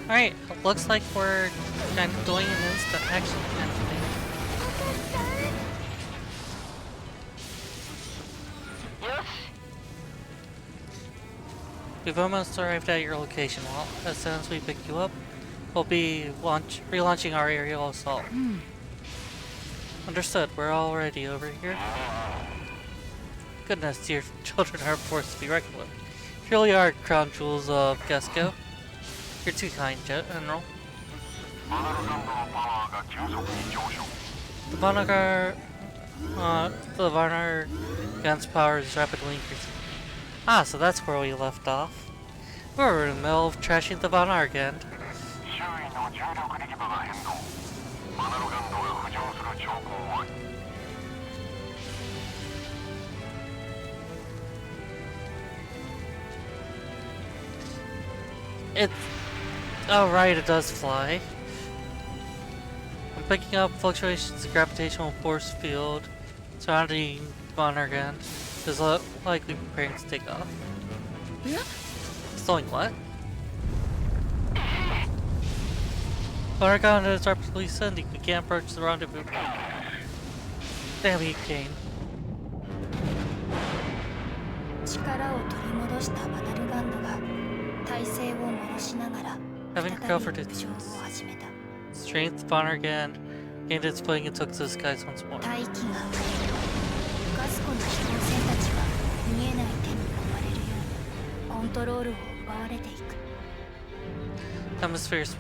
Alright, looks like we're kind of doing an instant action kind of thing. We've almost arrived at your location. Well, as soon as we pick you up, we'll be relaunching our aerial assault. Understood, we're already over here. Goodness, your children are a force to be reckoned with. You really are crown jewels of Gesco. You're too kind, General. The Varnar gun's power is rapidly increasing. Ah, so that's where we left off. We were in the middle of trashing the Varnar gun. It's... oh right, it does fly. I'm picking up fluctuations of gravitational force field surrounding Vonargan. Is likely preparing to take off. Yeah? It's doing what? Vonargan is rapidly ascending. We can't approach the rendezvous. Damn you, Kane. Having recovered its strength, Vonargan gained its footing and took to the skies once more. Hemispheres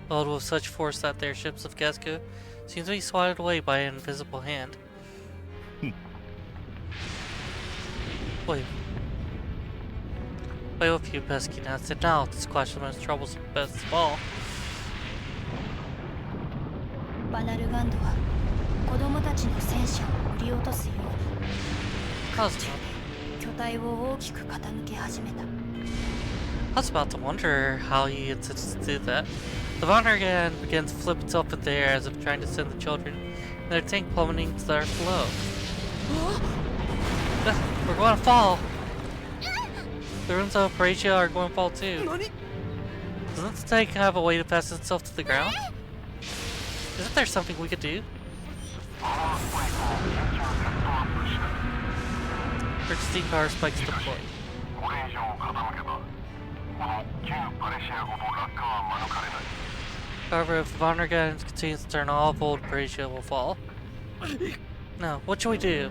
filled with such force that the airships of Gesco seem to be swatted away by an invisible hand. Wait a few pesky gnats, and now to squash the most troublesome best of all. I was about to wonder how he intends to do that. The Vonargan begins to flip itself in the air as if trying to send the children and their tank plummeting to the earth below. We're going to fall! The ruins of Parasia are going to fall too. Doesn't the tank have a way to pass itself to the ground? Isn't there something we could do? Emergency power spikes deployed. However, if Vonargan continues to turn off, old Parasia will fall. Now, what should we do?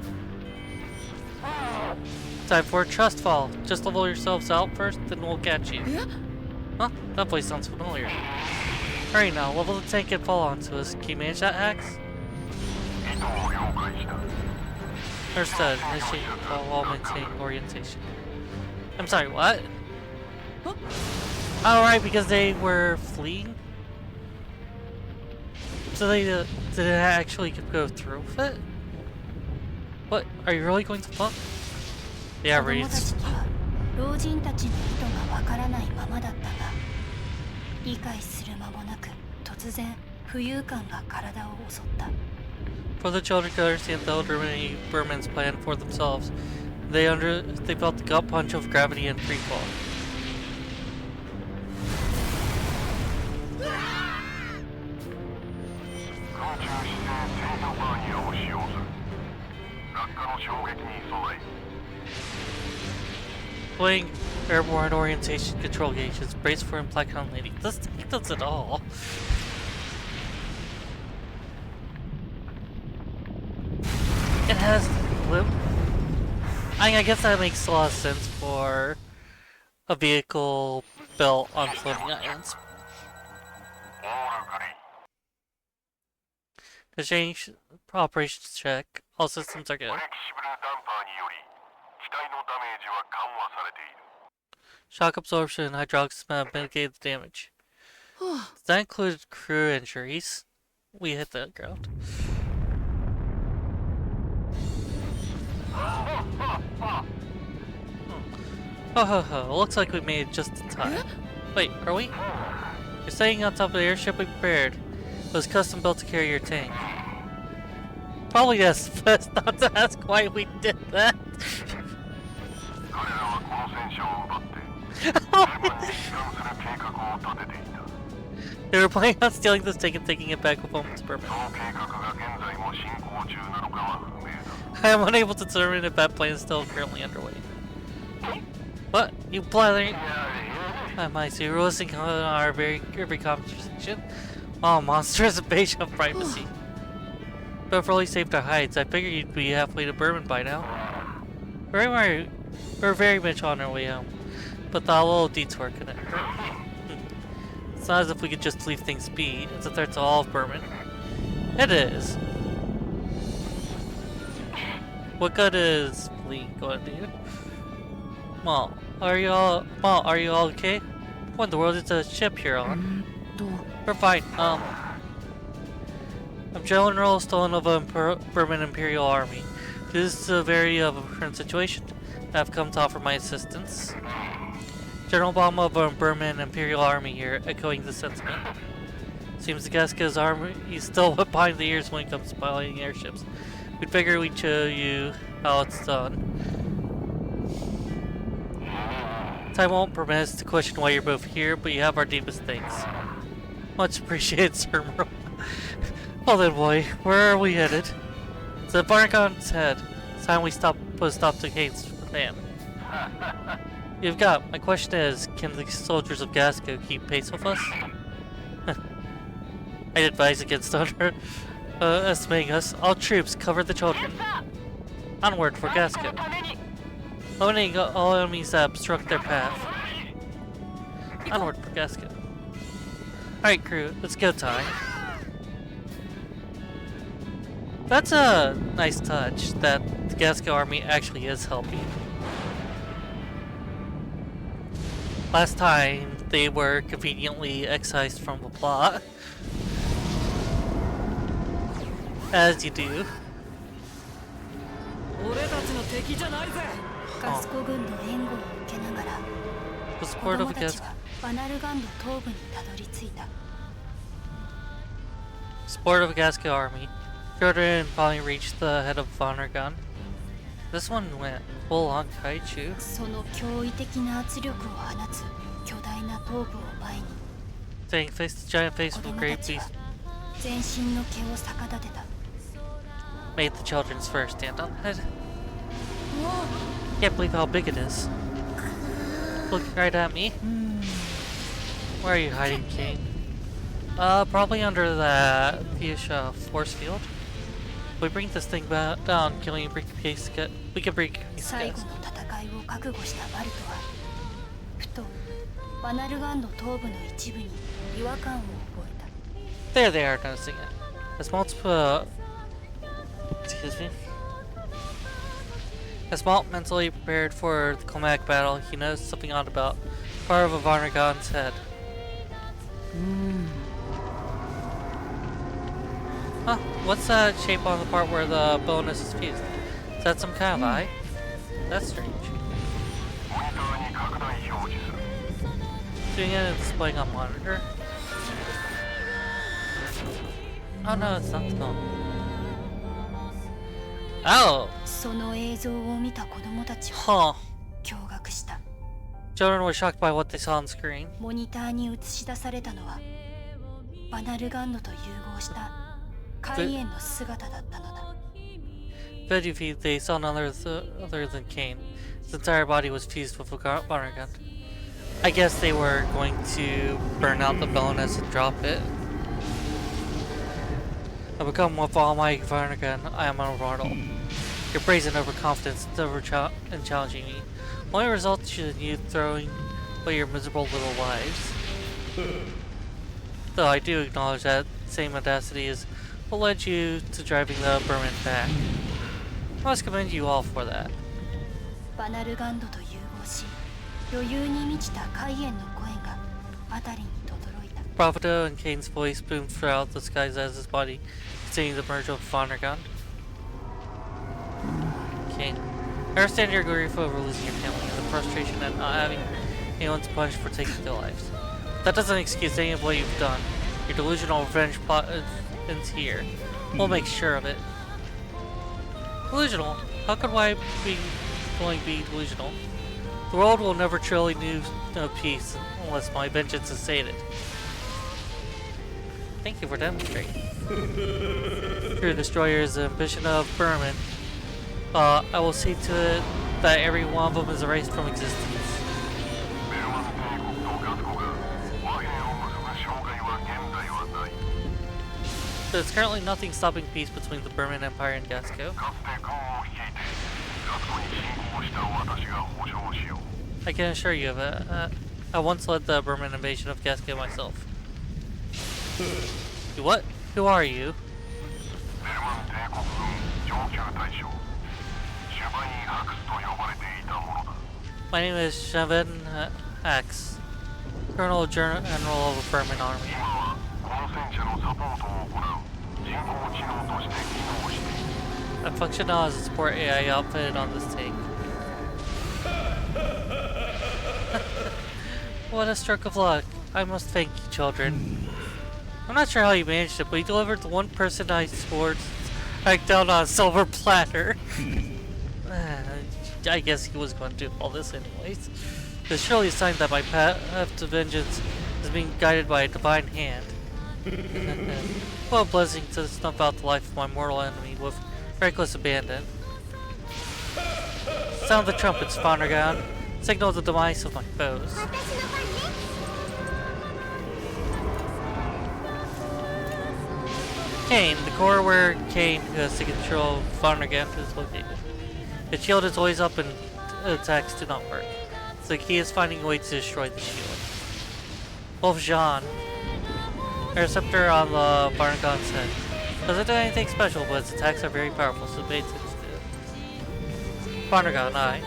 Time for a trust fall. Just level yourselves out first, then we'll catch you. Huh? That place sounds familiar. Alright now, level the tank and fall onto us. Can you manage that, Axe? Understood. Initiate fall while maintaining orientation. I'm sorry, what? Alright, because they were fleeing? So they didn't actually go through with it? What? Are you really going to fall? Yeah, Reese. For the children to understand the elderly Burman's plan for themselves, they felt the gut punch of gravity and free fall. Playing airborne orientation control gauges, brace for impact on landing. This tank does it all. It has flip. I guess that makes a lot of sense for a vehicle built on floating islands. The change operations check. All systems are good. Shock absorption and hydraulics have mitigated the damage. Does that include crew injuries? We hit the ground. Oh ho ho, looks like we made it just in time. Wait, are we? You're staying on top of the airship we prepared. It was custom built to carry your tank. Probably yes, best not to ask why we did that. They were planning on stealing this thing and taking it back with them to Berman. I am unable to determine if that plan is still currently underway. What? You blathering? I might see you're listening on our every conversation. Oh, monstrous invasion of privacy. But for only saved our hides, I figured you'd be halfway to Berman by now. We're very much on our way home, but the little detour couldn't hurt. It's not as if we could just leave things be. It's a threat to all of Berman. It is. What good is fleeing going to do? Mal, are you all okay? What in the world is the ship you're on? We're fine. I'm General Stolen of the Berman Imperial Army. This is a very current situation. I've come to offer my assistance. General Baum of the Berman Imperial Army here, echoing the sentiment. Seems the Gaska's army is still wet behind the ears when it comes to piloting airships. We'd figure we'd show you how it's done. Time won't permit us to question why you're both here, but you have our deepest thanks. Much appreciated, Sir Merle. Well then, boy, where are we headed? To the Varnagon's head. It's time we put a stop to Kane's plan. You've got. My question is, can the soldiers of Gasco keep pace with us? I'd advise against underestimating us. All troops, cover the children. Onward for Gasco. Eliminating all enemies that obstruct their path. Onward for Gasco. Alright, crew, let's go time. That's a nice touch that the Gasco army actually is helping. Last time, they were conveniently excised from the plot. As you do. The support of the Gasco. Support of the Gasco army. Children finally reached the head of Vonnergun. This one went full on kaiju. Saying face the giant face of a great beast. Made the children's first stand up head. Can't believe how big it is. Looking right at me. Where are you hiding, Kane? Probably under that Fuchsia force field. If we bring this thing down, can we bring peace? We can bring peace. There they are, noticing it. As multiple. Excuse me. As Malt mentally prepared for the climatic battle, he noticed something odd about part of a Varnagon's head. Huh, what's that shape on the part where the bonus is fused? Is that some kind of eye? That's strange. Doing it and displaying on monitor. Oh no, it's not the phone. Oh! Huh. Children were shocked by what they saw on screen. Veggie they saw none other than Kane. His entire body was fused with a Vonnergun. I guess they were going to burn out the bonus and drop it. I become with all my Vonnergun, I am immortal. Your brazen overconfidence and challenging me only results in you throwing away your miserable little lives. Though I do acknowledge that same audacity is what led you to driving the Berman back. I must commend you all for that. Bravado and Kane's voice boomed throughout the skies as his body continued to merge with Vonnergun. Kane, I understand your grief over losing your family and the frustration at not having anyone to punish for taking their lives. That doesn't excuse any of what you've done. Your delusional revenge plot ends here. We'll make sure of it. Delusional? How could I be delusional? The world will never truly know peace unless my vengeance is sated. Thank you for demonstrating. Your destroyer is the ambition of Berman. I will see to it that every one of them is erased from existence. There's currently nothing stopping peace between the Burman Empire and Gasco. I can assure you of it. I once led the Burman invasion of Gasco myself. What? Who are you? My name is Shaven Axe, Colonel General of the Burman Army. I function now as a support AI outfitted on this tank. What a stroke of luck. I must thank you, children. I'm not sure how you managed it, but you delivered the one personalized sports right down on a silver platter. I guess he was going to do all this anyways. It's surely a sign that my path to vengeance is being guided by a divine hand. What a blessing to snuff out the life of my mortal enemy with reckless abandon. Sound the trumpets, Fondergon. Signal the demise of my foes. Kane, the core where Kane, who has to control Fondergon, is located. The shield is always up and attacks do not work. So the key is finding a way to destroy the shield. Wolf Jean. A receptor on the Barnagon's head. Doesn't do anything special, but its attacks are very powerful, so pay attention to it. Barnagon Eye.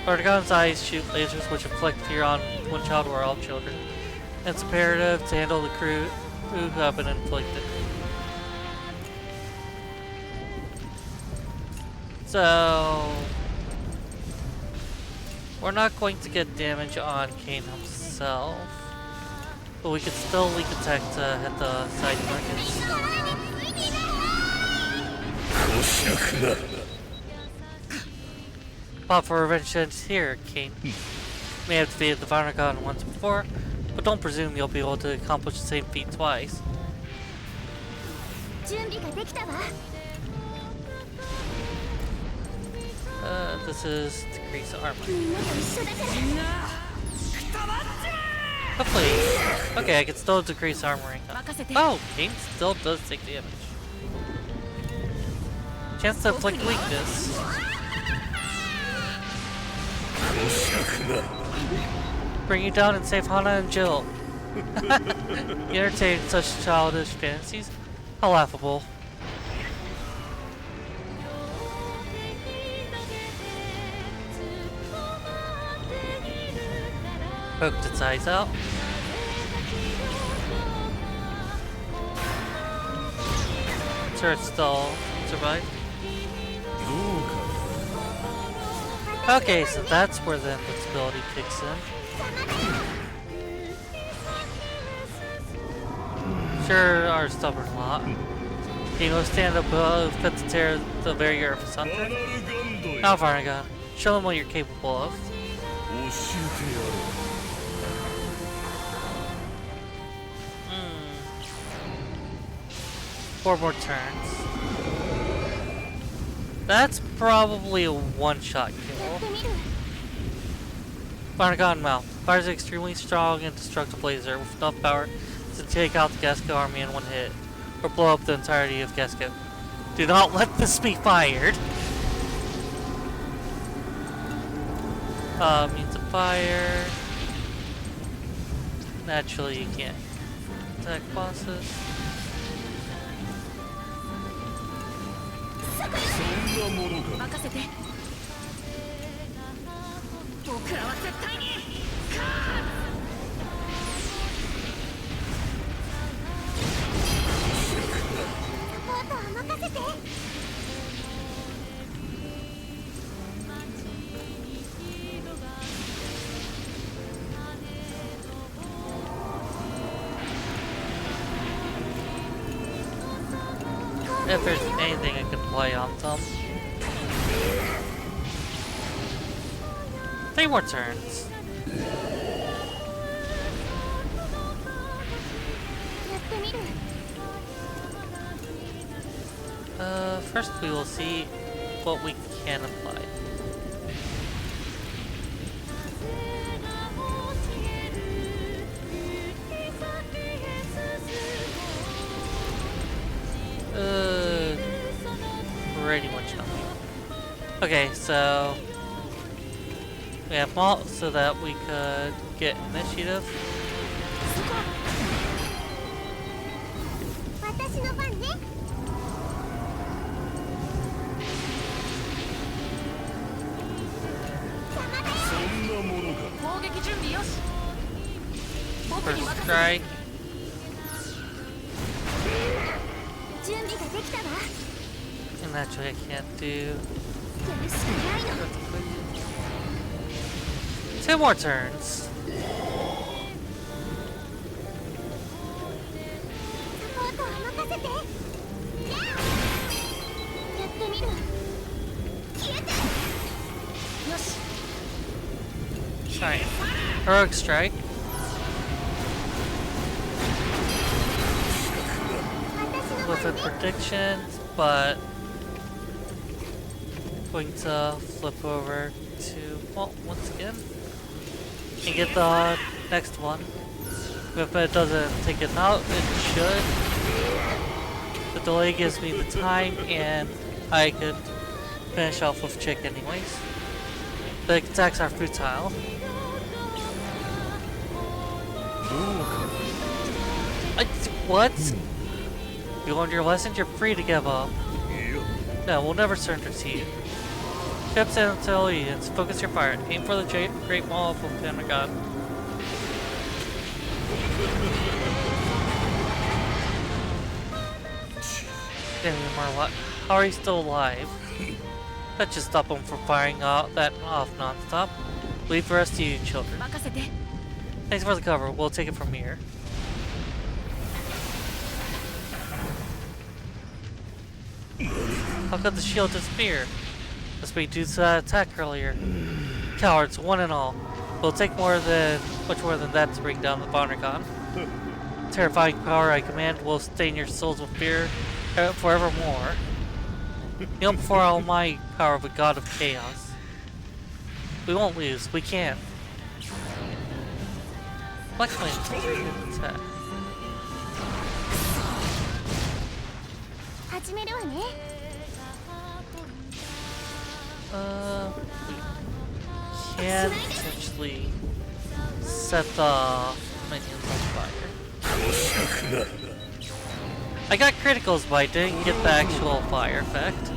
Barnagon's eyes shoot lasers which inflict fear on one child or all children. It's imperative to handle the crew who have been inflicted. So we're not going to get damage on Kane himself, but we can still leak attack to hit the side targets. Plot for revenge ends here, Kane. May have defeated the Varnagon once before, but don't presume you'll be able to accomplish the same feat twice. This is decrease armor. Hopefully. Okay, I can still decrease armoring. Oh, Kane still does take damage. Chance to inflict weakness. Bring you down and save Hana and Jill. You entertain such childish fantasies? How laughable. Poked its eyes out. Sure, it's still survived. Okay, so that's where the invincibility kicks in. Sure, our stubborn lot. You know, stand above, fit to tear the very earth asunder. Now, Varnagon, show them what you're capable of. 4 more turns. That's probably a one-shot kill. Barnagon Mouth. Fires an extremely strong and destructive laser with enough power to take out the Gasco army in one hit, or blow up the entirety of Gasco. Do not let this be fired! Means of fire. Naturally, you can't attack bosses. If there's anything I can play on them. 3 more turns. first we will see what we can apply. Pretty much nothing. Okay, so we have malt so that we could get initiative. First strike. And actually I can't do. 2 more turns. Alright. Heroic strike. With a prediction, but going to flip over to well once again and get the next one. If it doesn't take it out, it should. The delay gives me the time and I could finish off with Chick anyways. The attacks are futile. What? You learned your lessons, you're free to give up. No, we'll never surrender to you. Ships and intelligence, focus your fire. Aim for the Great Wall of the Pentagon. How are you still alive? That just stop him from firing that off non-stop. Leave the rest to you, children. Thanks for the cover. We'll take it from here. How could the shield disappear? Must be due to that attack earlier. Cowards, one and all. It'll take much more than that to bring down the Pentagon. Terrifying power I command will stain your souls with fear forevermore. Kneel before all my power of a god of chaos. We won't lose. We can. Black Flame attack. We can potentially set the minions on fire. I got criticals, but I didn't get the actual fire effect.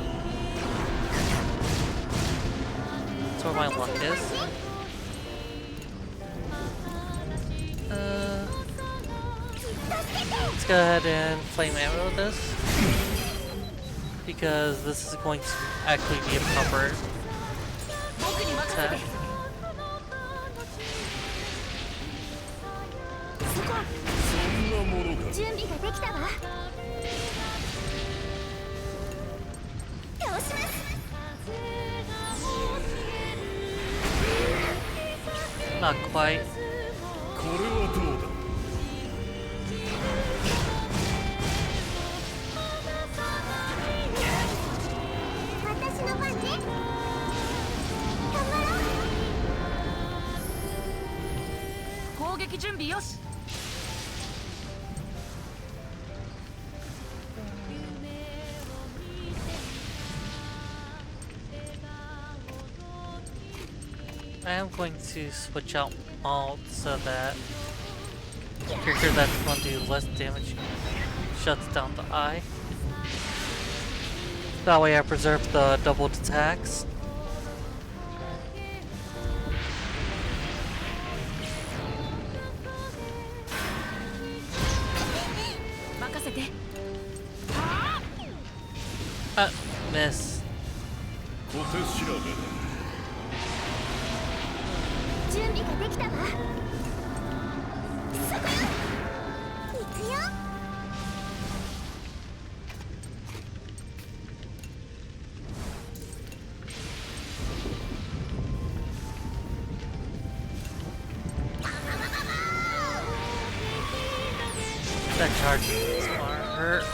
That's where my luck is. Let's go ahead and flame arrow this. Because this is going to actually be a proper attack. Not quite. I am going to switch out alt so that the character that's going to do less damage shuts down the eye. That way I preserve the doubled attacks. Miss. That charge is gonna hurt.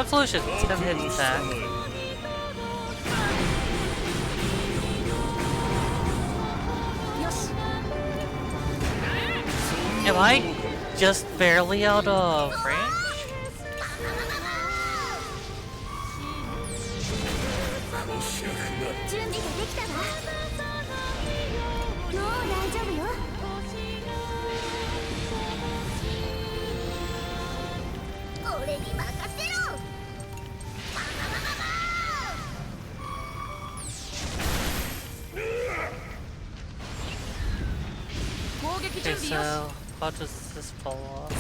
Absolution, 10 hit attack. Am I just barely out of range? Okay, so how does this fall off?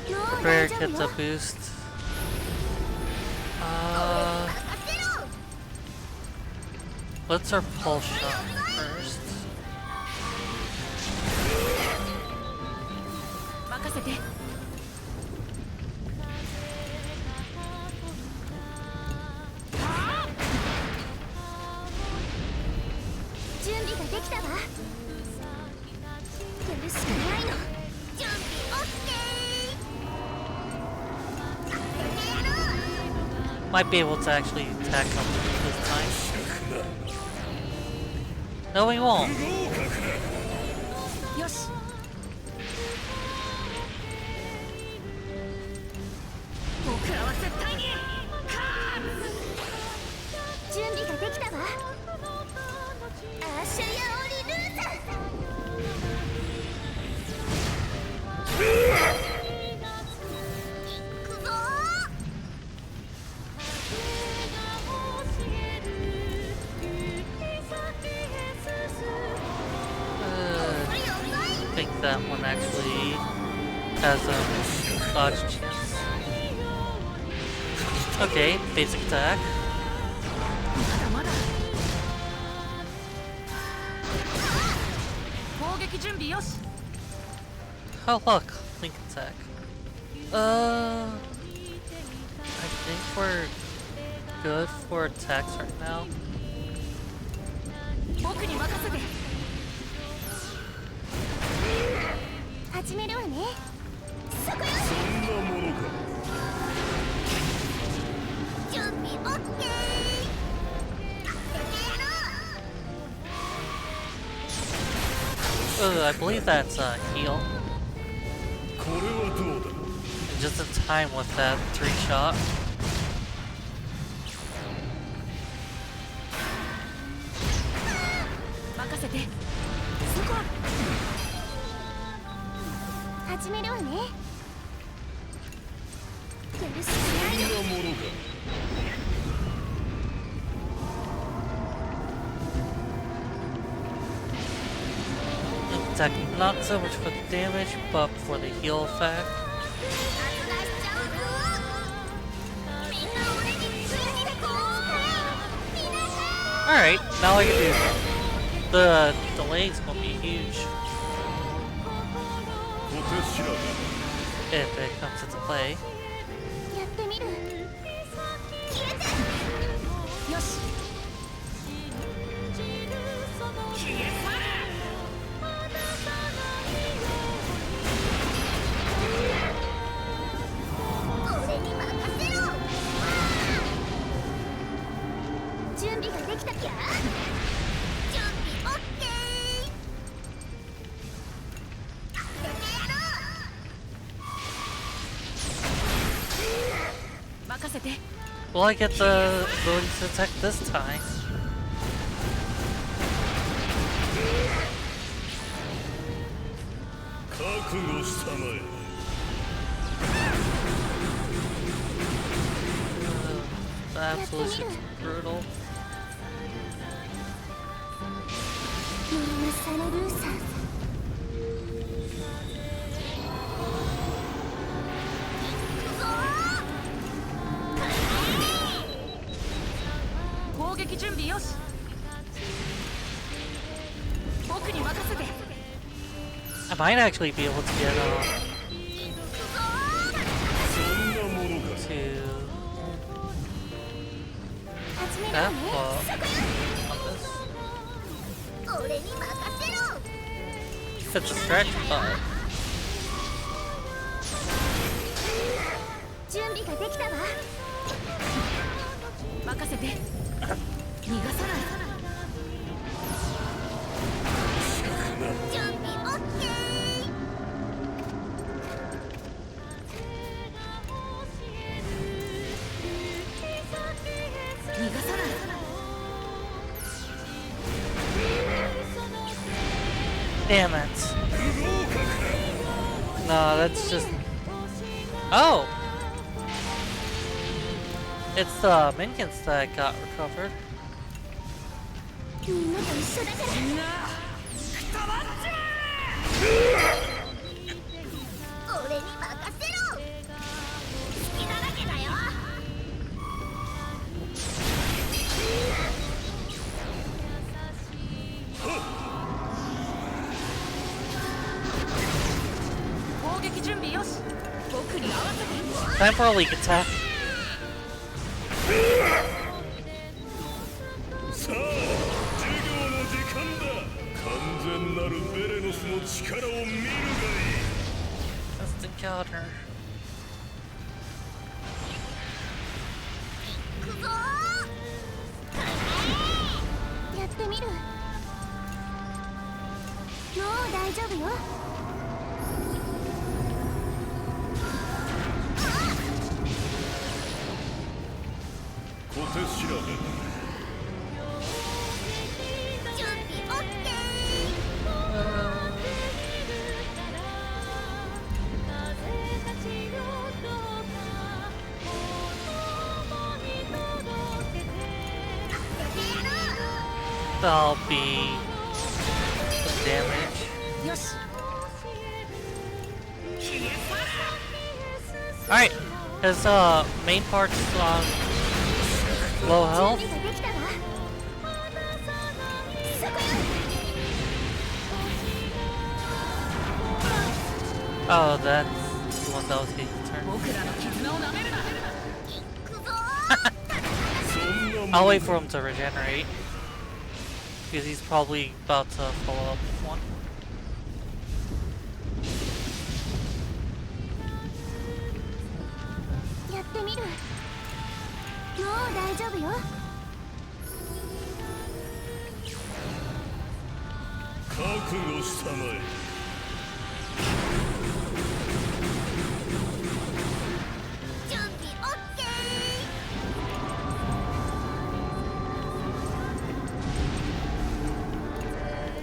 Prepare gets a boost. Let's our pulse shot first. Might be able to actually attack him this time. No, we won't. I think that one actually has a dodge chance. Okay, basic attack. Oh look, link attack. I think we're good for attacks right now. I believe that's a heal. Just in time with that 3-shot. Attack not so much for the damage, but for the heal effect. Alright, now I can do that. The delay is gonna be huge if it comes into play. Will I get the ability to attack this time? The absolution is brutal. I might actually be able to get to that far on this. if it's a stretch, but... 準備ができたわ。任せて。逃がさない。準備オッケー。逃がさない。Damn it. No, that's just... Oh! It's the minions that got recovered. みんなと一緒だから。俺に任せろ。好きなだけだよ。攻撃準備よし。僕に合わせて。 Time for a leak attack. さあ、授業の時間だ。完全なるベレノスの力を見るがいい。 That's the counter. 行くぞー。やってみる。もう大丈夫よ。小手調べ。準備オッケー。 That'll be some damage. よし。 Alright, his main part's on low health. 準備ができたわ。そこよ。 Oh, that's the one that was getting turned. 僕らの絆をなめるな。行くぞー。 I'll wait for him to regenerate. Because he's probably about to follow up with one. やってみる。もう大丈夫よ。覚悟したまえ。準備オッケー。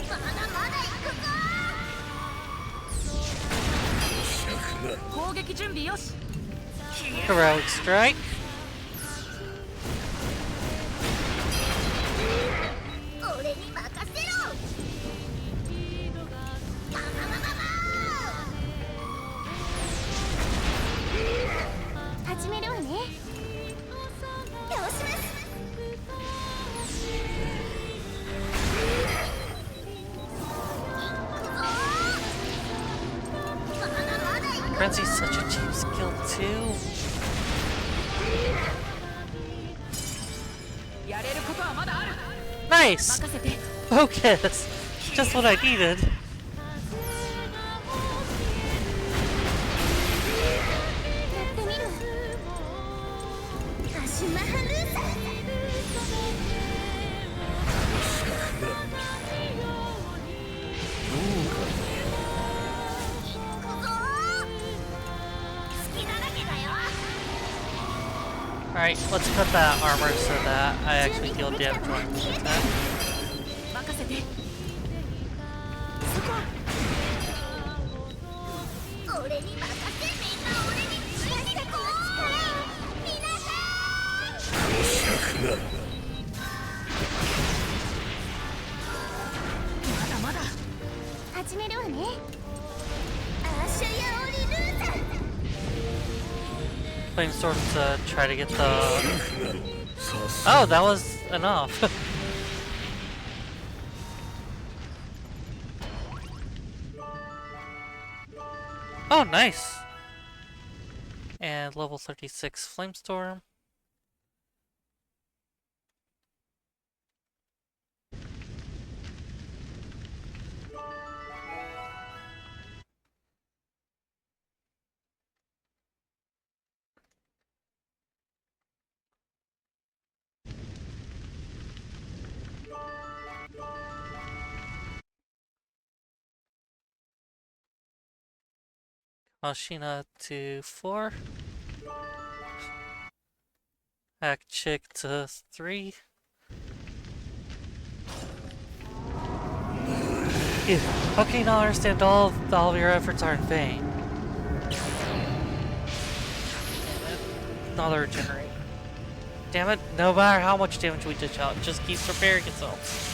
まだまだ行くぞー。攻撃準備よし。 Heroic strike. 俺に任せろ。ままままま始めるわね。倒します。 Frenzy's such a cheap skill too. やれることはまだある。 Nice! 任せて。 Focus! Just what I needed. やってみる。アシュマハルーサ。 Alright, let's cut that armor so that I actually deal damage when I attack. 任せて。そこ。俺に任せ。みんな俺についてこう。皆さん。まだまだ。始めるわね。アーシャヤオリルーザ。 Flamestorm to try to get the... Oh, that was enough. Oh, nice! And level 36 Flamestorm. Machina to 4. Hack Chick to 3. Yeah. How can you not understand all of your efforts are in vain? Another regenerate. Damn it, no matter how much damage we dish out, it just keeps repairing itself.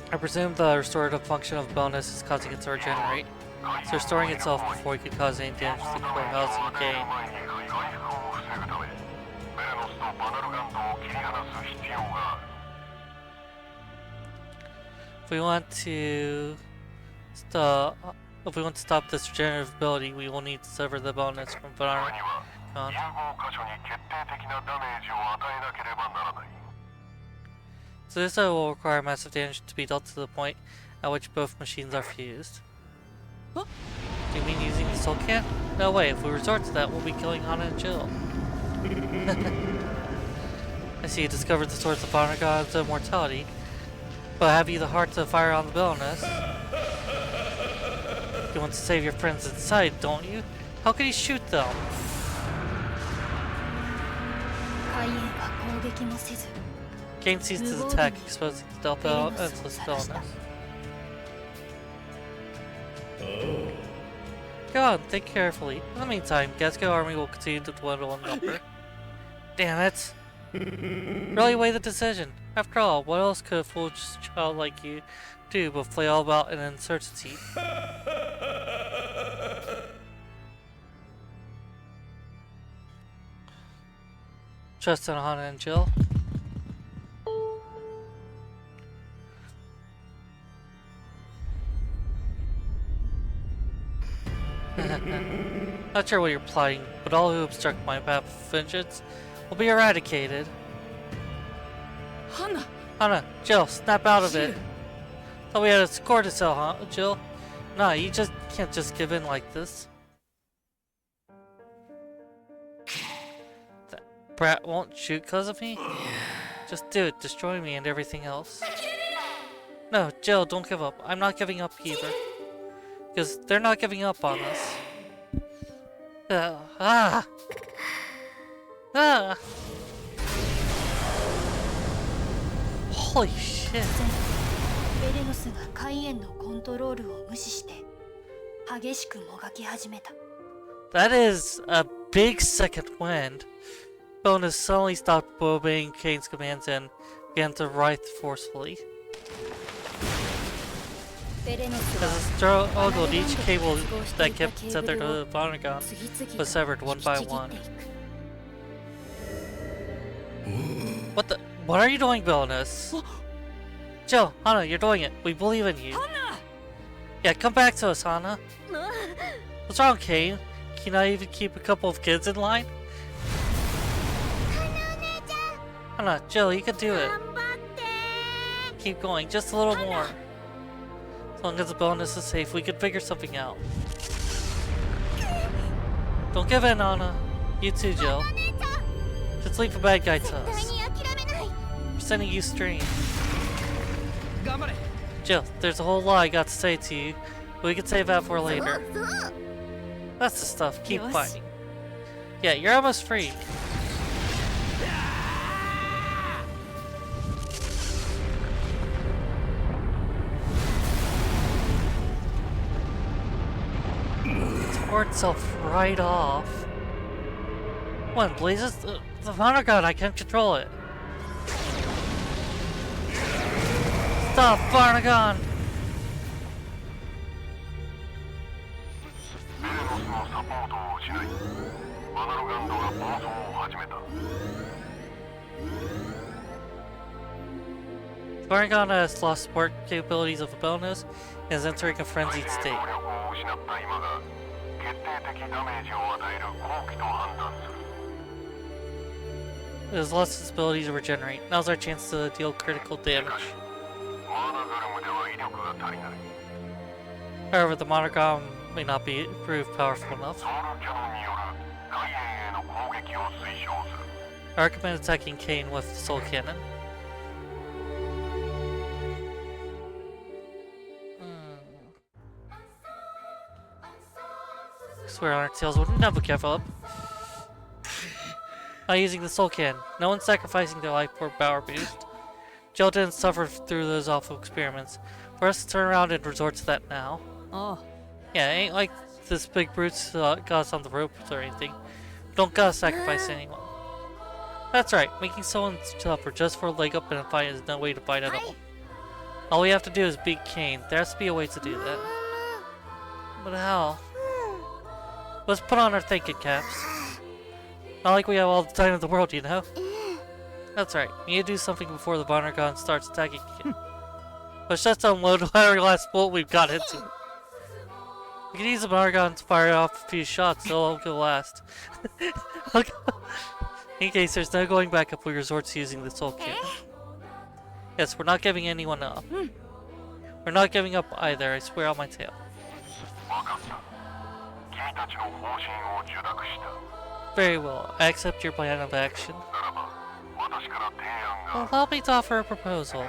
I presume the restorative function of bonus is causing it to regenerate. It's restoring itself before it could cause any damage to the core housing again. If we want to stop this regenerative ability, we will need to sever the bonus from Banana. So this will require massive damage to be dealt to the point at which both machines are fused. Do you mean using the soul can? No way, if we resort to that, we'll be killing Hana and Jill. I see you discovered the source of Honor God's immortality, but have you the heart to fire on the bonus? You want to save your friends inside, don't you? How could he shoot them? Kane ceased his attack, exposing the Delta endless bonus. Go on, think carefully. In the meantime, Getsuko army will continue to dwindle in number. Damn it! Really weigh the decision. After all, what else could a foolish child like you do but play all about an uncertainty? Trust in Hana and Jill. Not sure what you're plotting, but all who obstruct my path of vengeance will be eradicated. Hana, Jill, snap out of it. Thought we had a score to sell, huh, Jill? Nah, you just can't just give in like this. That brat won't shoot because of me? Just do it, destroy me and everything else. No, Jill, don't give up. I'm not giving up either. Because they're not giving up on us. Holy shit. That is a big second wind. Bonus suddenly stopped obeying Kane's commands and began to writhe forcefully. As it struggled, each cable that kept tethered to the Vonnegut was severed one by one. What are you doing, Bonus? Jill, Hana, you're doing it. We believe in you. Yeah, come back to us, Hana. What's wrong, Kane? Can I even keep a couple of kids in line? Hana, Jill, you can do it. Keep going, just a little more. As long as the bonus is safe, we can figure something out. Don't give in, Anna. You too, Jill. Just leave a bad guy to us. We're sending you stream. Jill, there's a whole lot I got to say to you, but we can save that for later. That's the stuff. Keep fighting. Yeah, you're almost free. Tore itself right off. What blazes? The Honor God, I can't control it. Stop, Varnagon! Varnagon has lost support capabilities of a bonus and is entering a frenzied state. It has lost its ability to regenerate. Now's our chance to deal critical damage. However, the Monogram may not be proved powerful enough. I recommend attacking Kane with the Soul Cannon. Swear on our tails, we'll never give up. Not using the soul can. No one's sacrificing their life for a power boost. Jill didn't suffer through those awful experiments. For us to turn around and resort to that now. Oh. Yeah, it ain't like this big brute's got us on the ropes or anything. We don't gotta sacrifice anyone. That's right, making someone suffer just for a leg up in a fight is no way to fight at all. All we have to do is beat Cain. There has to be a way to do that. But how? Let's put on our thinking caps. Not like we have all the time in the world, you know? That's right, we need to do something before the Vonnegut starts attacking again. Let's just unload whatever last bullet we've got into. We can use the Vonnegut to fire off a few shots, so I'll go last. Okay. In case there's no going back if we resort to using the soul can. Yes, we're not giving anyone up. We're not giving up either, I swear on my tail. Very well, I accept your plan of action. Well, help me to offer a proposal.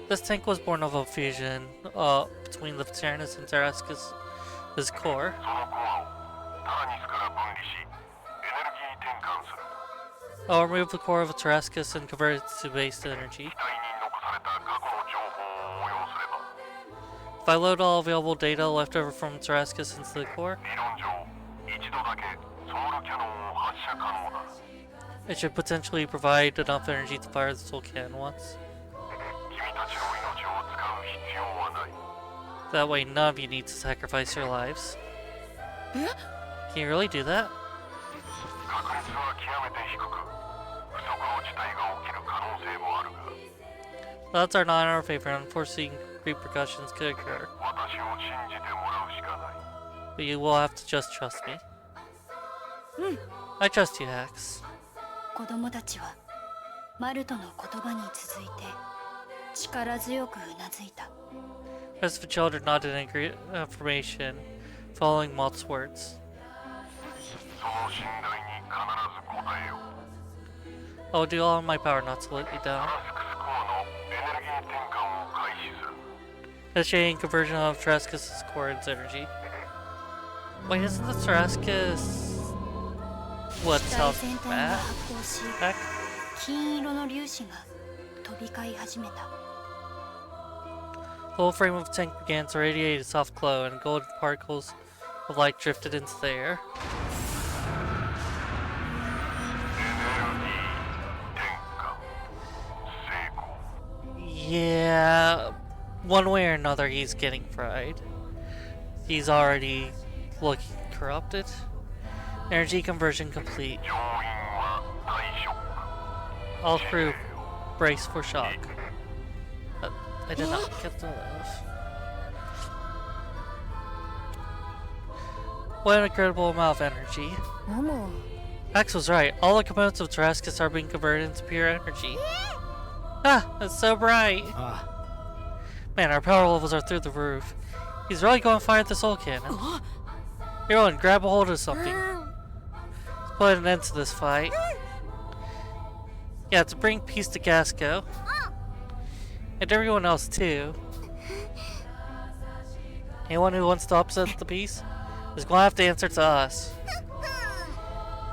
This tank was born of a fusion between the Tyrannus and Tarascus' core. I'll remove the core of a Tarascus and convert it to base energy. If I load all available data left over from Tarascus into the core, it should potentially provide enough energy to fire the soul cannon once. That way none of you need to sacrifice your lives. Can you really do that? The odds are not in our favor, and unforeseen repercussions could occur. But you will have to just trust me. I trust you, Hax. 子供たちはマルトの言葉に続いて力強くうなずいた。 The rest of the children nodded in affirmation, following Malt's words. I will do all in my power not to let you down. Initiating conversion of Tarascus' core into energy. Wait, isn't the Tarascus what South back? 金色の粒子が飛び交い始めた。 The whole frame of the tank began to radiate a soft glow, and golden particles of light drifted into the air. Yeah, one way or another he's getting fried. He's already looking corrupted. Energy conversion complete. All crew brace for shock. I did not get the live. What an incredible amount of energy. Max was right. All the components of Tarascus are being converted into pure energy. Ah, it's so bright. Man, our power levels are through the roof. He's really going to fire the soul cannon. Everyone, grab a hold of something. Let's put an end to this fight. Yeah, to bring peace to Gasco. And everyone else too. Anyone who wants to upset the peace is going to have to answer to us.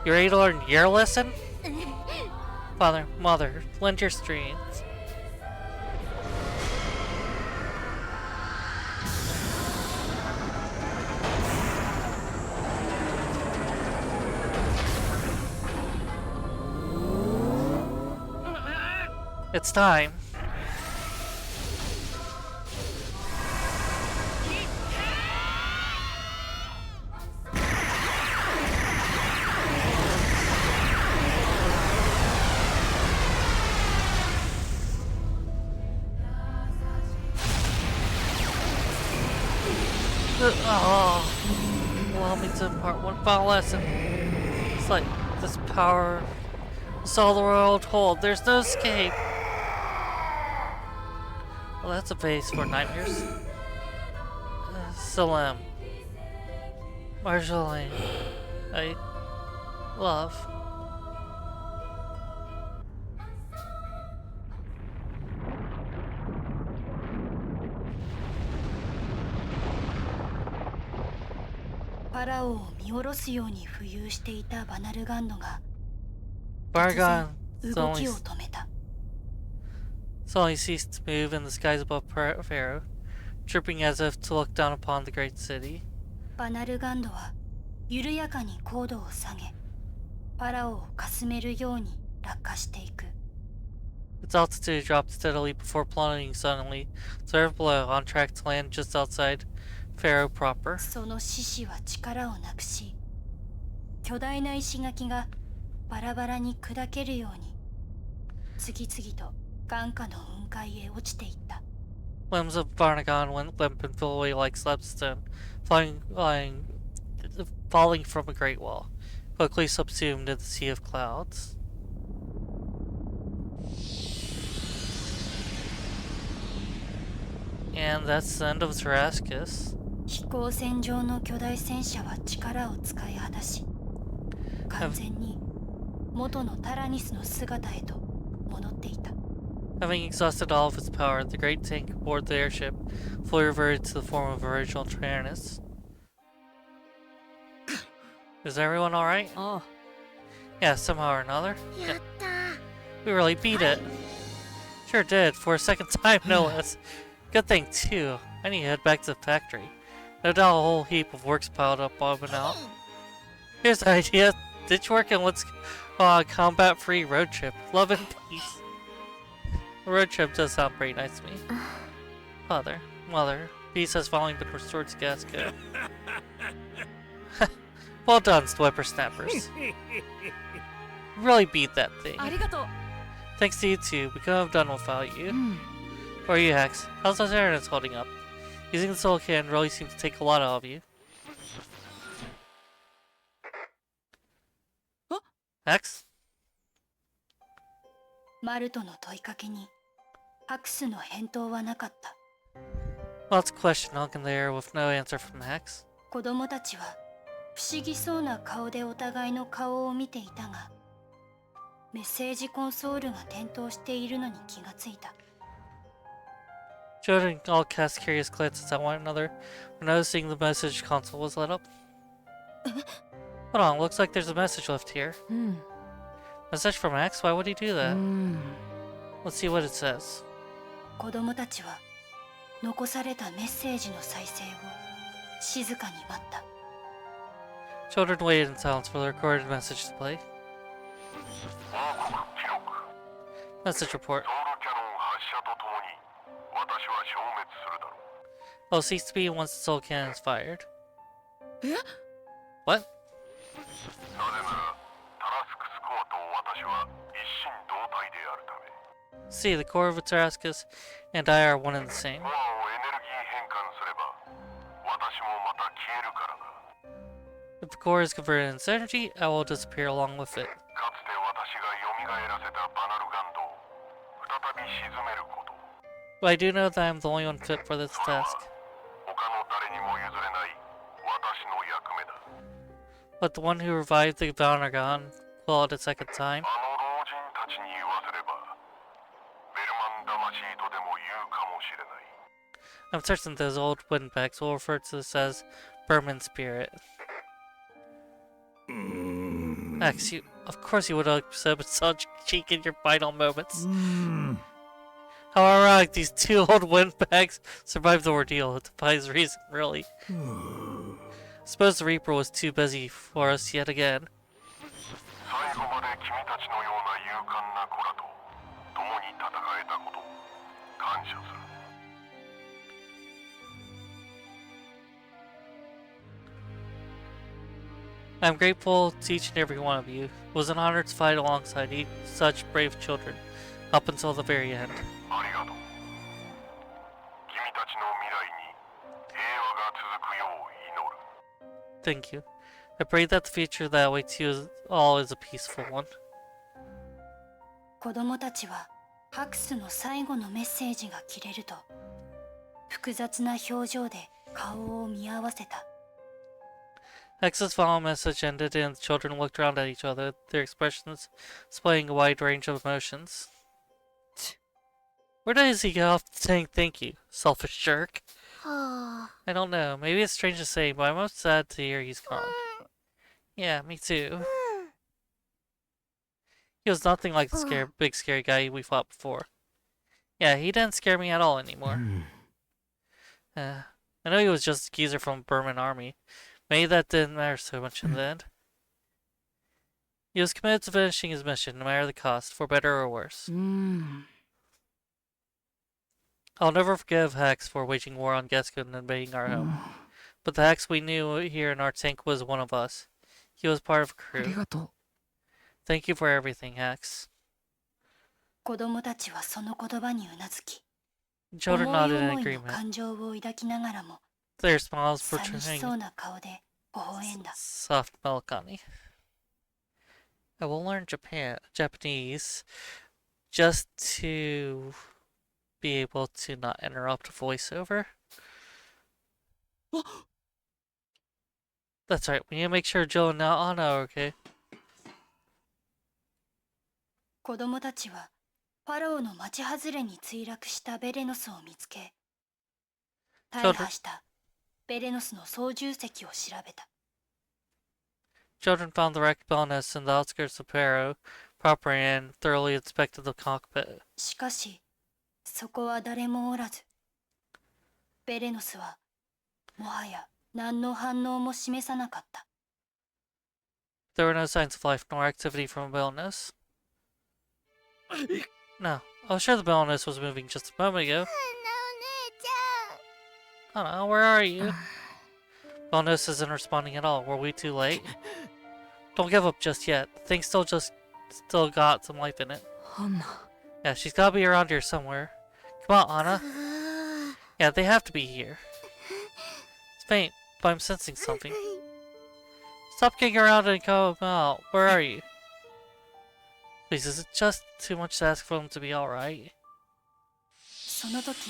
You ready to learn your lesson? Father, Mother, lend your strength. It's time. Allow me to impart one final lesson. It's like this power is all the world hold. There's no escape. Well, that's a base for nightmares. Salam. Marjolaine. I love. ファラオを見下ろすように浮遊していたバナルガンドが突 Bargon 然 has 動 only, きを止めた。 suddenly ceased to move in the skies above Pharaoh, dripping as if to look down upon the great city. バナルガンドは緩やかに高度を下げ、ファラオをかすめるように落下していく。 Its altitude dropped steadily before plummeting suddenly, so earth below, on track to land just outside Pharaoh proper. その獅子は力をなくし、巨大な石垣がバラバラに砕けるように次々と眼下の雲海へ落ちていった。 Limbs of Barnagon went limp and fell away like slabstone, falling from a great wall, quickly subsumed in the sea of clouds. And that's the end of Tarascus. 飛行船上の巨大戦車は力を使い果たし、完全に元のタラニスの姿へと戻っていた。 Having exhausted all of its power, the great tank aboard the airship fully reverted to the form of original Tyrannus. Is everyone alright? Oh. Yeah, somehow or another. やったー。 We really beat it. Sure did, for a second time no less. Good thing too. I need to head back to the factory. No doubt a whole heap of work's piled up on and out. Here's the idea. Ditch work and let's go on a combat-free road trip. Love and peace. The road trip does sound pretty nice to me. Mother, peace has finally been restored to Gasco. Well done, whippersnappers. Really beat that thing. ありがとう。 Thanks to you two, we couldn't have done without you. Or you, Hex. How's those airnets holding up? Using the soul can really seems to take a lot out of you. Huh? Hex? マルトの問いかけにハクスの返答はなかった。 Lots of question hung in the air with no answer from the Hex. 子供たちは不思議そうな顔でお互いの顔を見ていたが、メッセージコンソールが点灯しているのに気がついた。 Children all cast curious glances at one another when noticing the message console was lit up. Hold on, looks like there's a message left here. Message from Hex? Why would he do that? Let's see what it says. 子供たちは残されたメッセージの再生を静かに待った。 Children waited in silence for the recorded message to play. Message report. Will cease to be once the soul cannon is fired. What? See, the core of Tarascus and I are one and the same. If the core is converted into energy, I will disappear along with it. But I do know that I am the only one fit for this task. But the one who revived the Valnergon will at a second time. I'm certain those old windbags will refer to this as Berman Spirit. Max, of course you would have exhibited such cheek in your final moments. How ironic these two old windbags survived the ordeal. It defies reason, really. Suppose the Reaper was too busy for us yet again. I am grateful to each and every one of you. It was an honor to fight alongside such brave children, up until the very end. Thank you. I pray that the future that awaits you all is a peaceful one. 子供たちはハクスの最後のメッセージが切れると複雑な表情で顔を見合わせた。 Hex's final message ended and the children looked around at each other, their expressions displaying a wide range of emotions. Where does he get off saying thank you, selfish jerk? I don't know. Maybe it's strange to say, but I'm most sad to hear he's gone. Yeah, me too. He was nothing like the big scary guy we fought before. Yeah, he didn't scare me at all anymore. I know he was just a geezer from the Burman army. Maybe that didn't matter so much in the end. He was committed to finishing his mission, no matter the cost, for better or worse. I'll never forgive Hex for waging war on Geska and invading our home. But the Hex we knew here in our tank was one of us. He was part of a crew. Thank you for everything, Hex. 子供たちはその言葉にうなずき、 Children 思い nodded in 思いの agreement. 感情を抱きながらも、 Their smiles 寂し portraying そうな顔で微笑んだ。 soft melancholy. I will learn Japanese just to be able to not interrupt voiceover. That's right, we need to make sure Joe and Anna are okay. 子供たちはファローの町外れに墜落したベレノスを見つけ、大破したベレノスの操縦席を調べた。 Children found the wrecked Belness in the outskirts of Paro proper and thoroughly inspected the cockpit. しかし、そこは誰もおらず、ベレノスはもはや何の反応も示さなかった。 There were no signs of life nor activity from Belness. No, I was sure the Belness was moving just a moment ago. Oh no, where are you? Belness isn't responding at all. Were we too late? Don't give up just yet. The thing still got some life in it. Yeah, she's gotta be around here somewhere. Come on, Anna. Yeah, they have to be here. It's faint, but I'm sensing something. Stop kicking around and come out. Where are you? Please, is it just too much to ask for them to be alright? その時、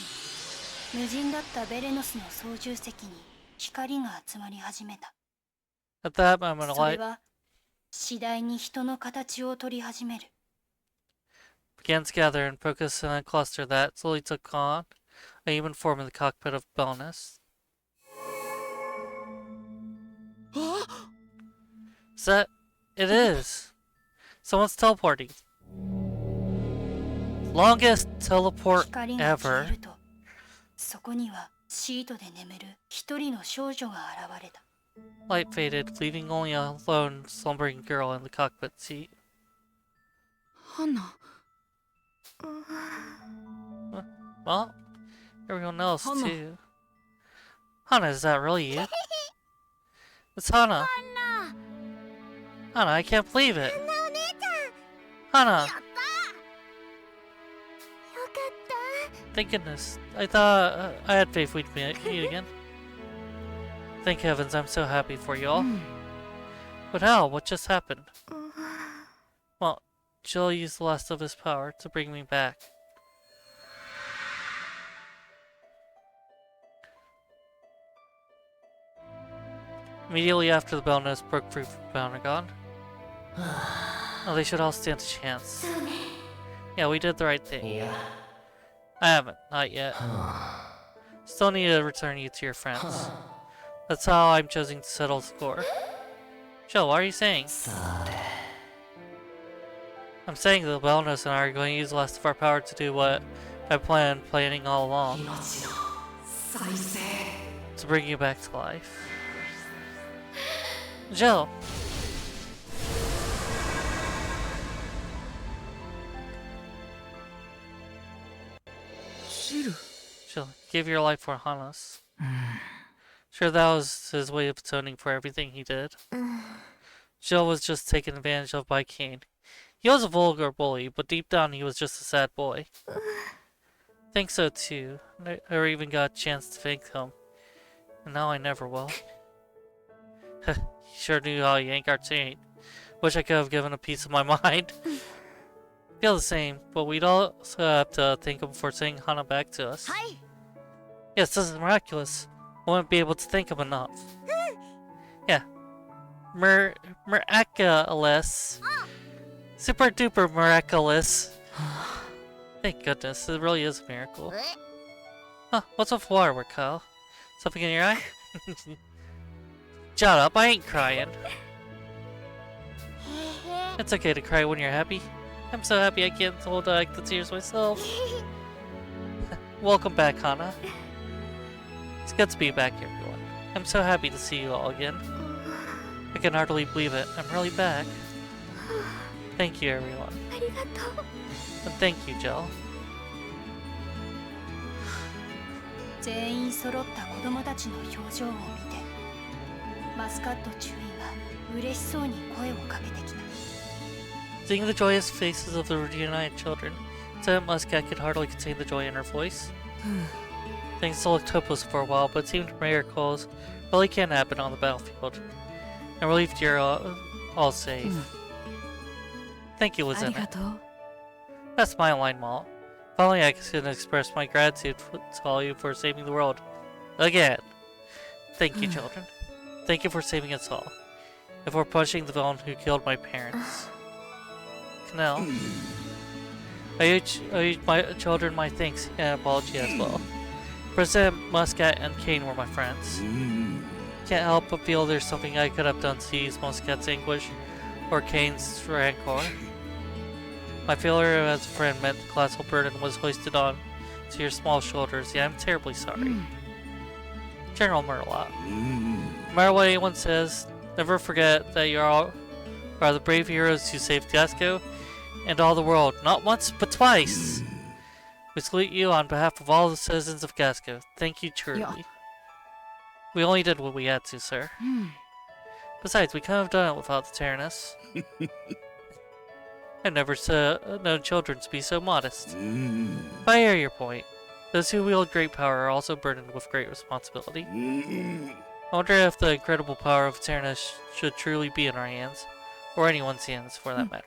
無人だったベレノスの操縦席に光が集まり始めた。 At that moment, a それ light は次第に人の形を取り始める。 began to gather and focus in a cluster that slowly took on a human form in the cockpit of Belness. Is that? It is! Someone's teleporting. Longest teleport 光が消 ever. えると、そこにはシートで眠る一人の少女が現れた。 Light faded, leaving only a lone, slumbering girl in the cockpit seat. Well, everyone else too. Hana, is that really you? It's Hana. Hana, I can't believe it. Hana. Thank goodness. I thought I had faith we'd meet again. Thank heavens, I'm so happy for you all. But how? What just happened? Well, Jill used the last of his power to bring me back. Immediately after the Belness broke free from Boundergon. Oh, they should all stand a chance. Yeah, we did the right thing. I haven't, not yet. Still need to return you to your friends. That's how I'm choosing to settle the score. Jill, what are you saying? I'm saying the Belness and I are going to use the last of our power to do what I planning all along. To bring you back to life. Jill! Jill, give your life for Hana's. Sure, that was his way of atoning for everything he did. Jill was just taken advantage of by Kane. He was a vulgar bully, but deep down he was just a sad boy. Think so too. I never even got a chance to thank him. And now I never will. He sure knew how to yank our chain. Wish I could have given a piece of my mind. Feel the same, but we'd also have to thank him for sending Hana back to us. Yes, this is miraculous. I wouldn't be able to thank him enough. Yeah. Miraculous. Super duper miraculous. Thank goodness, it really is a miracle. Huh, what's with waterwork, Kyle? Something in your eye? Shut up, I ain't crying. It's okay to cry when you're happy. I'm so happy I can't hold back the tears myself. Welcome back, Hana. It's good to be back, everyone. I'm so happy to see you all again. I can hardly believe it. I'm really back. Thank you, everyone. And thank you, Jill. 全員揃った子供たちの表情を見て、マスカット中尉が嬉しそうに声をかけてきた。 Seeing the joyous faces of the reunited children, Lieutenant Muscat could hardly contain the joy in her voice. Things still looked hopeless for a while, but it seemed miracles really can happen on the battlefield. I'm relieved you're all safe. Thank you, Lieutenant. That's my line, Malt. Finally, I can express my gratitude to all you for saving the world. Again. Thank you, children. Thank you for saving us all. And for punishing the villain who killed my parents. Canal. I owe my children my thanks and apology as well. President Muscat and Kane were my friends. Can't help but feel there's something I could have done to ease Muscat's anguish or Kane's rancor. My failure as a friend meant the colossal burden was hoisted on to your small shoulders. Yeah, I'm terribly sorry. General Murloc. No matter what anyone says, never forget that you are the brave heroes who saved Gasco and all the world, not once, but twice! We salute you on behalf of all the citizens of Gasco. Thank you truly. Yeah. We only did what we had to, sir. Besides, we couldn't have done it without the Tyrannus. I've never known children to be so modest. But I hear your point. Those who wield great power are also burdened with great responsibility. I wonder if the incredible power of Tyrannus should truly be in our hands, or anyone's hands for that matter.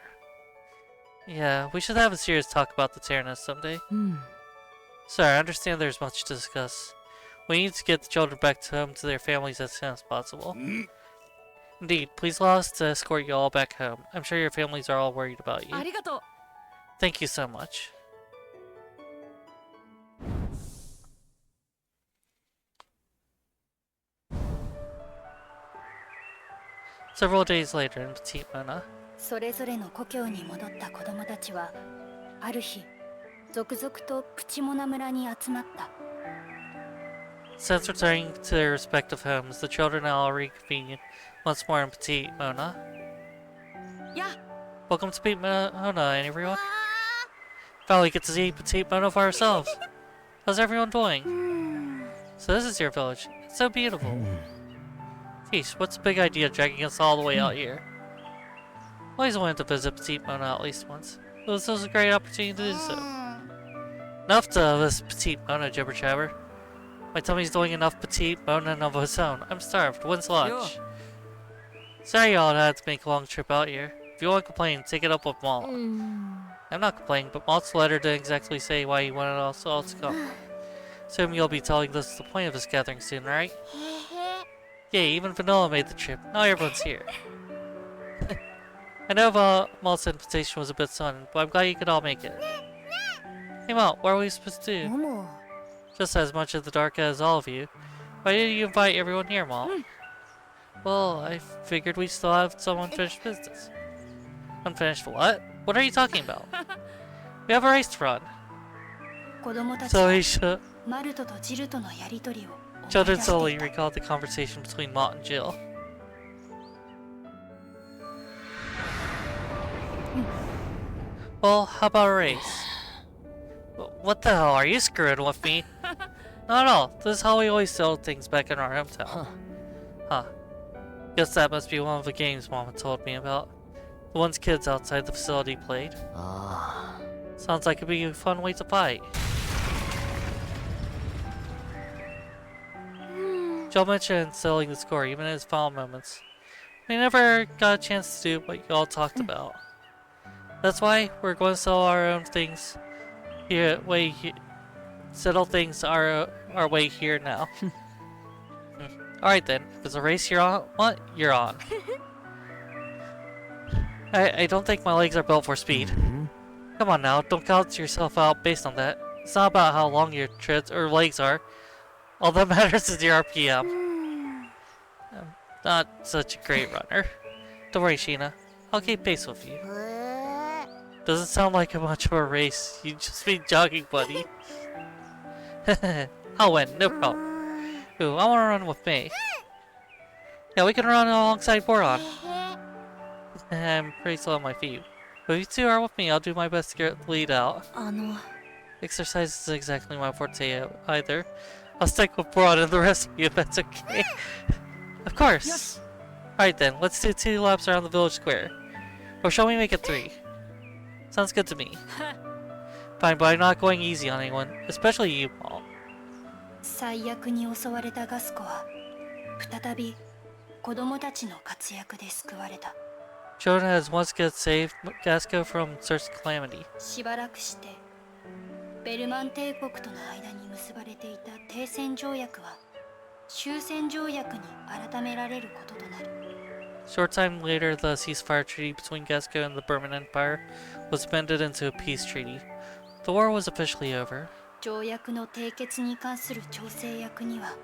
Yeah, we should have a serious talk about the Tyrannus someday. Sir, I understand there's much to discuss. We need to get the children back home to their families as soon as possible. Indeed, please allow us to escort you all back home. I'm sure your families are all worried about you. Thank you so much. Several days later in Petite Mona. それぞれの故郷に戻った子供たちは、ある日、続々とプチモナ村に集まった。 Since returning to their respective homes, the children all reconvened once more in Petite Mona. Yeah. Welcome to Petite Mona, everyone. Finally get to see Petite Mona for ourselves. How's everyone doing? So this is your village. It's so beautiful. Geez, what's the big idea dragging us all the way out here? Always wanted to visit Petite Mona at least once. This was a great opportunity to do so. Enough to this Petite Mona jibber jabber. My tummy's doing enough Petite Mona of its own. I'm starved. When's lunch? Sorry y'all had to make a long trip out here. If you want to complain, take it up with Malt. I'm not complaining, but Malt's letter didn't exactly say why he wanted us all to come. Assume you'll be telling us the point of this gathering soon, right? Yeah, even Vanilla made the trip. Now everyone's here. I know Malt's invitation was a bit sudden, but I'm glad you could all make it. Hey Malt, what are we supposed to do? Just as much of the dark as all of you. Why did you invite everyone here, Malt? Well, I figured we still have some unfinished business. Unfinished what? What are you talking about? We have a race to run. So he should. Children slowly recalled the conversation between Malt and Jill. Well, how about a race? What the hell, are you screwing with me? Not at all. This is how we always sell things back in our hometown. Huh. Guess that must be one of the games Mama told me about. The ones kids outside the facility played. Sounds like it'd be a fun way to fight. Jill mentioned settling the score even in his final moments. We never got a chance to do what you all talked about. That's why we're going to sell our own things here. Settle things our way here now. Alright then, if it's a race you're on, what? You're on. I don't think my legs are built for speed. Come on now, don't count yourself out based on that. It's not about how long your treads or legs are, All that matters is your RPM. I'm not such a great runner. Don't worry, Sheena. I'll keep pace with you. Doesn't sound like much of a race. You just be jogging, buddy. I'll win, no problem. Ooh, I want to run with me. Yeah, we can run alongside Boron. I'm pretty slow on my feet. But if you two are with me, I'll do my best to get the lead out. Exercise isn't exactly my forte either. I'll stick with Boron and the rest of you if that's okay. Of course. Yes. Alright then, let's do 2 laps around the village square. Or shall we make it 3? Sounds good to me. Fine, but I'm not going easy on anyone, especially you, Paul. 最悪に襲われたガスコは再び子供たちの活躍で救われた。Children has once again saved Gasco from such calamity. しばらくしてベルマン帝国との間に結ばれていた停戦条約は終戦条約に改められることとなる。Short time later, the ceasefire treaty between Gasco and the Burman Empire was amended into a peace treaty. The war was officially over. 条約の締結に関する調整役には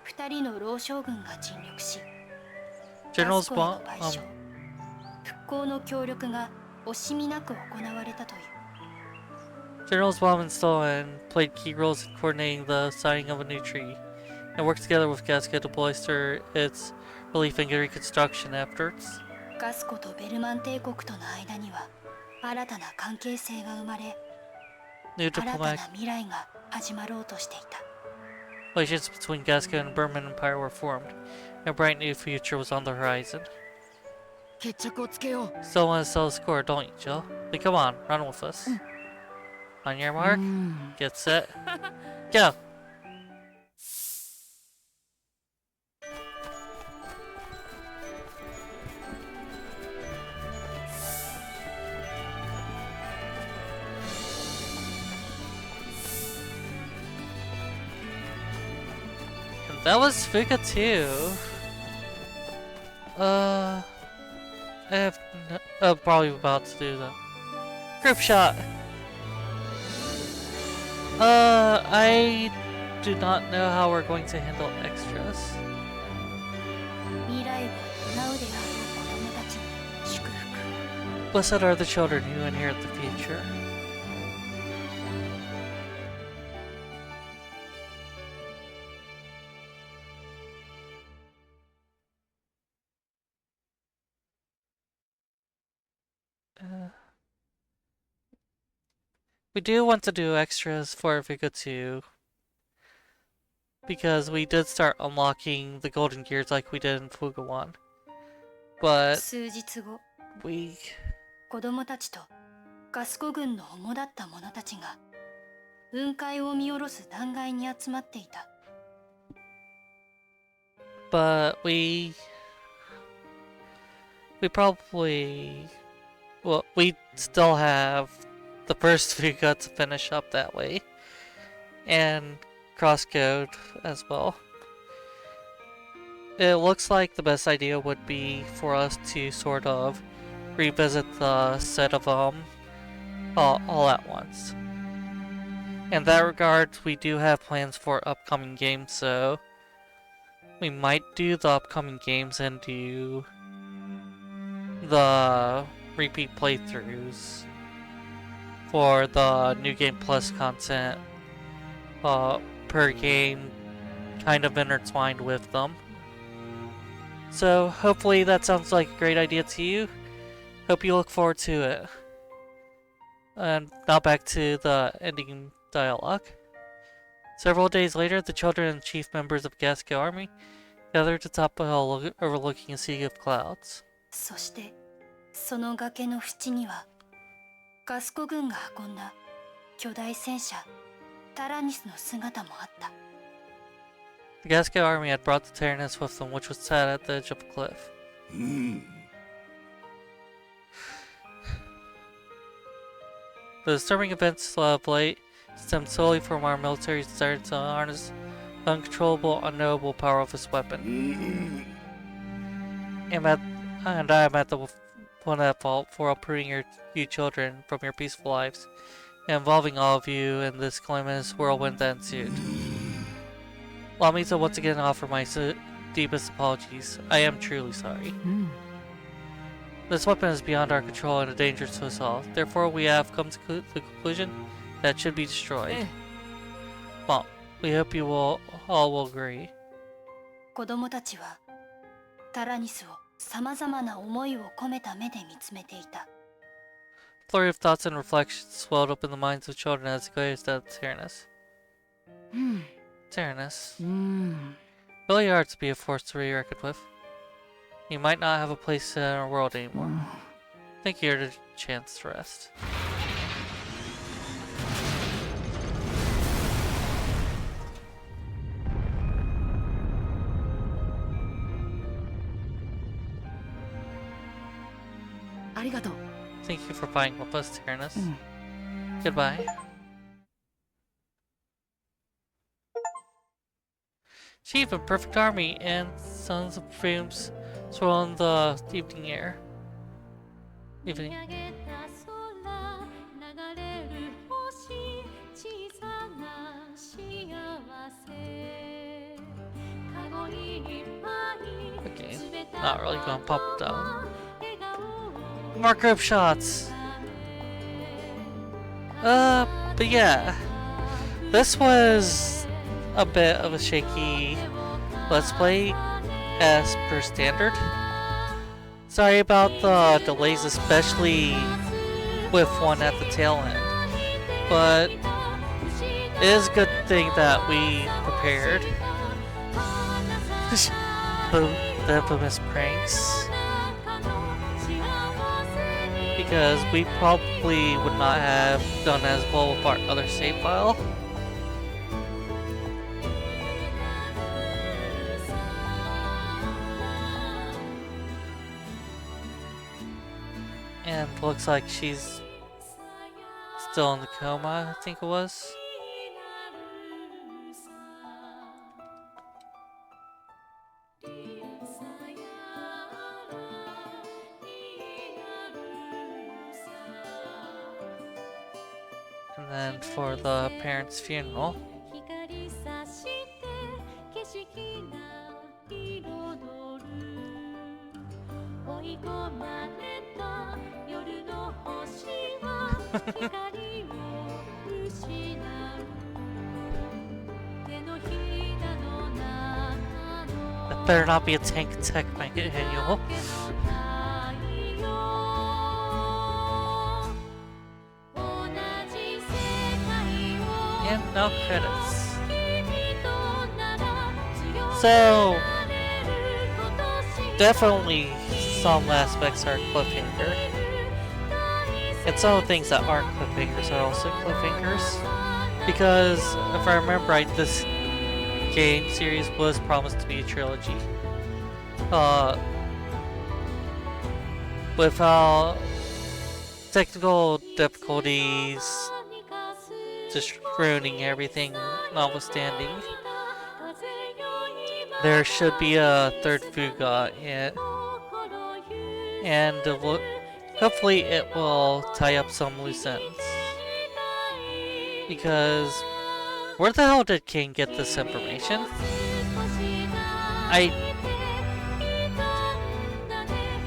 2人の老将軍が尽力し、ガスコへの賠償、復興の協力が惜しみなく行われたという。Generals Baum and Stalin played key roles in coordinating the signing of a new treaty, and worked together with Gasco to bolster its relief and reconstruction efforts. ガスコとベルマン帝国との間には新たな関係性が生まれ、New 新たな diplomatic 未来が始まろうとしていた。relations between Gasco and the Burman Empire were formed, and a bright new future was on the horizon. 決着をつけよう。 Still want to sell the score, don't you, Jill? Then come on, run with us. On your mark, get set, go! That was Fuga 2. I have probably about to do the group shot. I do not know how we're going to handle extras. 未来を担うであろう子供たちに祝福。 Blessed are the children who inherit the future. We do want to do extras for Fuga 2 because we did start unlocking the golden gears like we did in Fuga 1. But 数日後、 we 子供たちとガスコ軍の主だった者たちが雲海を見下ろす断崖に集まっていた。but we probably, well, we still have the first Fuga to finish up that way, and crosscode as well. It looks like the best idea would be for us to sort of revisit the set of them all at once. In that regard, we do have plans for upcoming games, so we might do the upcoming games and do the repeat playthroughs for the New Game Plus content per game, kind of intertwined with them. So hopefully that sounds like a great idea to you. Hope you look forward to it. And now back to the ending dialogue. Several days later, the children and chief members of Gasco army gathered atop a hill overlooking a sea of clouds. そしてその崖の縁にはガスコ軍が運んだ巨大戦車タラニスの姿もあった。 The Gasco army had brought the Tyrannus with them, which was sat at the edge of a cliff. The disturbing events of late stemmed solely from our military's desire to harness the uncontrollable, unknowable power of this weapon. And I am at the one at fault for uprooting you children from your peaceful lives and involving all of you in this calamitous whirlwind that ensued. Allow me to once again offer my deepest apologies. I am truly sorry. This weapon is beyond our control and a danger to us all. Therefore, we have come to the conclusion that it should be destroyed. Well, we hope you all will agree. 子供たちはタラニスをさまざまな思いを込めた目で見つめていた。 Flurry of thoughts and reflections swelled up in the minds of children as they gazed at Tyrannus. Tyrannus. Really hard to be a force to be reckoned with. You might not have a place in our world anymore. I think you're the chance to rest. Arigato. Thank you for fighting with us, Tyrannus. Goodbye. Chief of perfect army and sons of fumes swirl in the evening air. Evening. Okay, not really gonna pop down. More group shots. But yeah, this was a bit of a shaky let's play as per standard. Sorry about the delays, especially with one at the tail end, but it is a good thing that we prepared. the infamous pranks, because we probably would not have done as well with our other save file. And looks like she's still in the coma, I think it was. And then for the parents' funeral. That better not be a tank tech manual. And no credits. So definitely some aspects are cliffhanger. And some of the things that aren't cliffhangers are also cliffhangers. Because if I remember right, this game series was promised to be a trilogy. Without technical difficulties just ruining everything notwithstanding, there should be a third Fuga, and hopefully it will tie up some loose ends. Because where the hell did King get this information?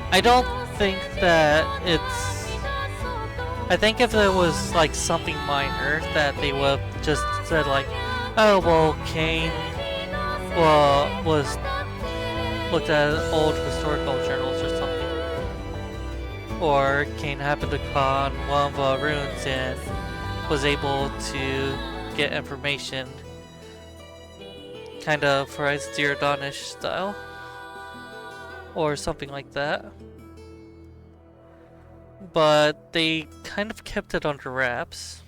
I don't think that it's... I think if it was like something minor that they would have just said like, oh well, Kane was looked at old historical journals or something. Or Kane happened to con one of the runes and was able to get information kind of for his Dear Donish style. Or something like that. But they kind of kept it under wraps.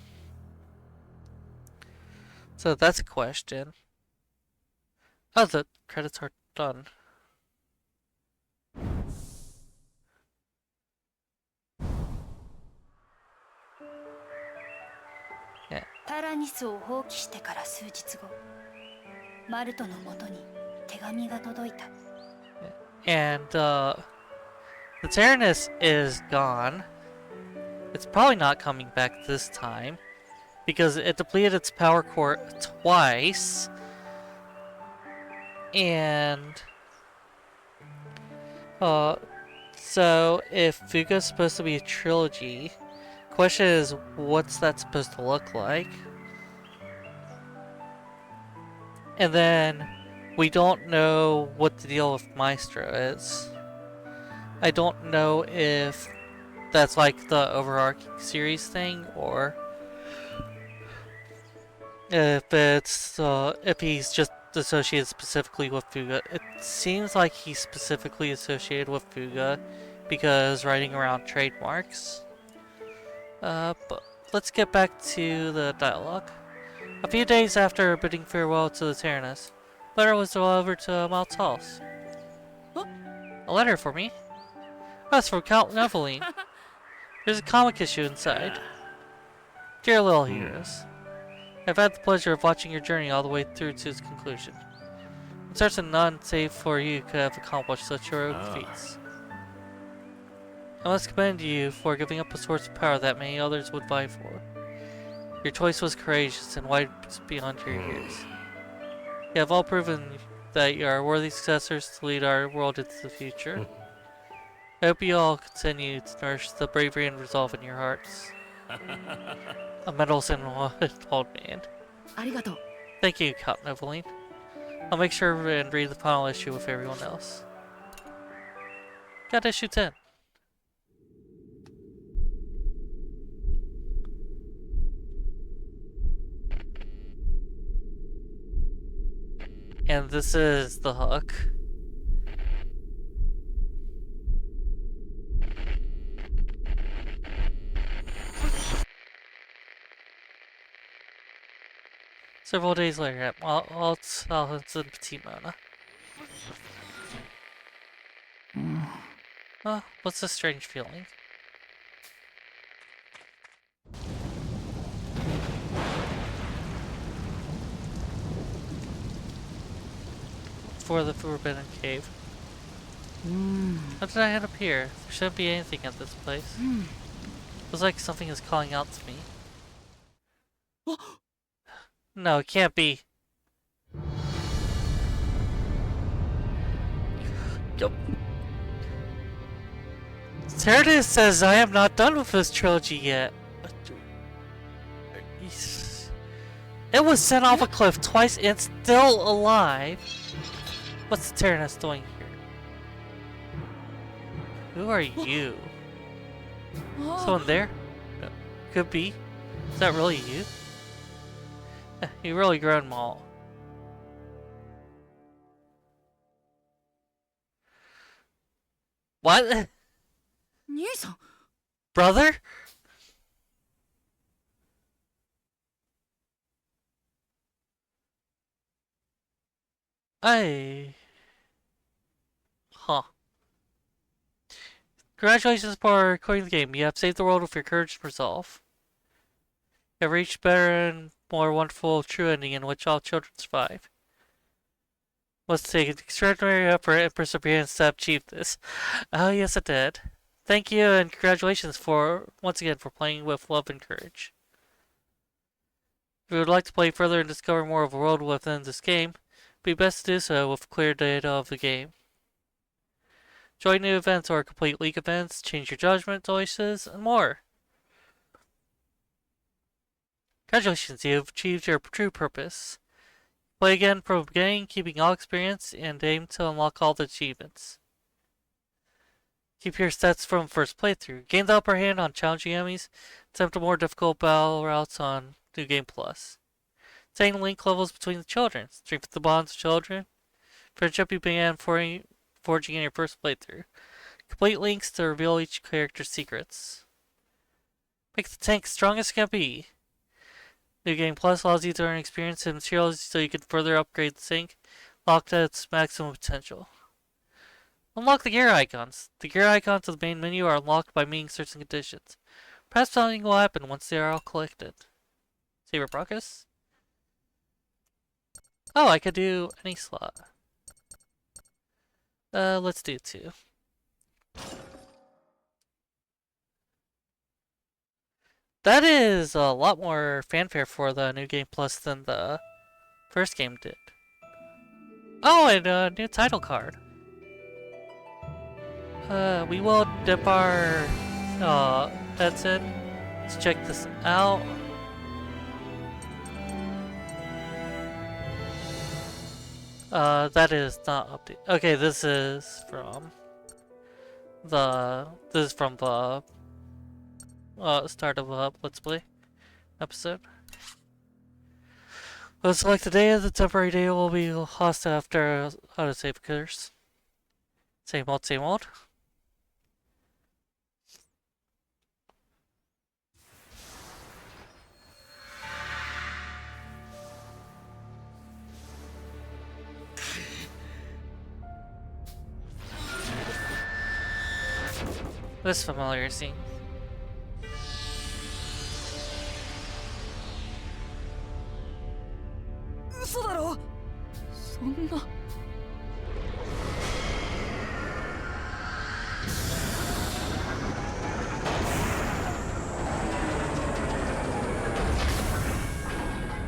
So that's a question. Oh, the credits are done. Yeah. タラニスを放棄してから数日後、マルトの元に手紙が届いた。And the Tyrannus is gone. It's probably not coming back this time because it depleted its power core twice. And so if Fuga's supposed to be a trilogy, question is, what's that supposed to look like? And then we don't know what the deal with Maestro is. I don't know if that's like the overarching series thing, or if it's if he's just associated specifically with Fuga. It seems like he's specifically associated with Fuga because writing around trademarks. But let's get back to the dialogue. A few days after bidding farewell to the Tyrannus, a letter was delivered to Malt's house. A letter for me? That's from Count Neveline. There's a comic issue inside. Dear little heroes, I've had the pleasure of watching your journey all the way through to its conclusion. I'm certain none save for you could have accomplished such heroic feats. I must commend you for giving up a source of power that many others would vie for. Your choice was courageous and wide beyond your years. You have all proven that you are worthy successors to lead our world into the future. I hope you all continue to nourish the bravery and resolve in your hearts. A meddlesome old man. ありがとう。 Thank you, Count Neveline. I'll make sure and read the final issue with everyone else. Got issue 10. And this is the hook. Several days later at Malt's house in Petit Mona. Oh, what's this strange feeling? For the Forbidden Cave. How did I end up here? There shouldn't be anything at this place. Feels like something is calling out to me. No, it can't be. Yup. Sybithos says I am not done with this trilogy yet. It was sent off a cliff twice and still alive. What's the Tyrannus doing here? Who are you? Someone there? No. Could be. Is that really you? You really grown, Maul. What? 兄さん。 Brother? Huh. Congratulations for recording the game. You have saved the world with your courage and resolve. You have reached better and more wonderful true ending in which all children survive. Must take extraordinary effort and perseverance to achieve this. Oh yes, it did. Thank you and congratulations for once again for playing with love and courage. If you would like to play further and discover more of the world within this game, it would be best to do so with clear data of the game. Join new events or complete league events, change your judgment choices, and more. Congratulations, you have achieved your true purpose. Play again from the beginning, keeping all experience, and aim to unlock all the achievements. Keep your stats from first playthrough. Gain the upper hand on challenging enemies. Attempt a more difficult battle routes on New Game Plus. Attain link levels between the children. Strengthen the bonds of children. Friendship you began forging in your first playthrough. Complete links to reveal each character's secrets. Make the tank strongest it can be. New Game Plus allows you to earn experience and materials so you can further upgrade the tank, locked at its maximum potential. Unlock the gear icons. The gear icons of the main menu are unlocked by meeting certain conditions. Perhaps something will happen once they are all collected. Saber progress? Oh, I could do any slot. Let's do 2. That is a lot more fanfare for the New Game Plus than the first game did. Oh, and a new title card. We will dip our heads in. Let's check this out. That is not update. Okay, this is from the start of a Let's Play episode. Let's select the day of the temporary day will be lost after autosave occurs. Same old, same old. This familiar scene. 嘘だろ。そんな。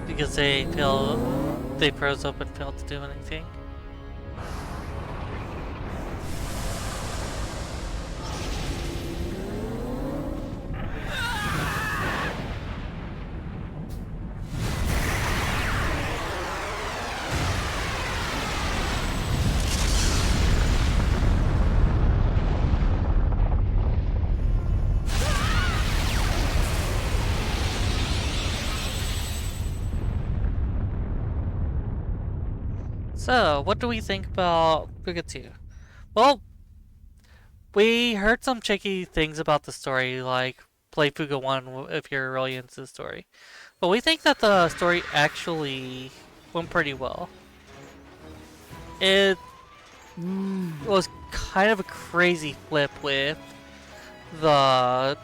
Because they froze up and failed to do anything. So, what do we think about Fuga 2? Well, we heard some tricky things about the story, like play Fuga 1 if you're really into the story. But we think that the story actually went pretty well. It was kind of a crazy flip with the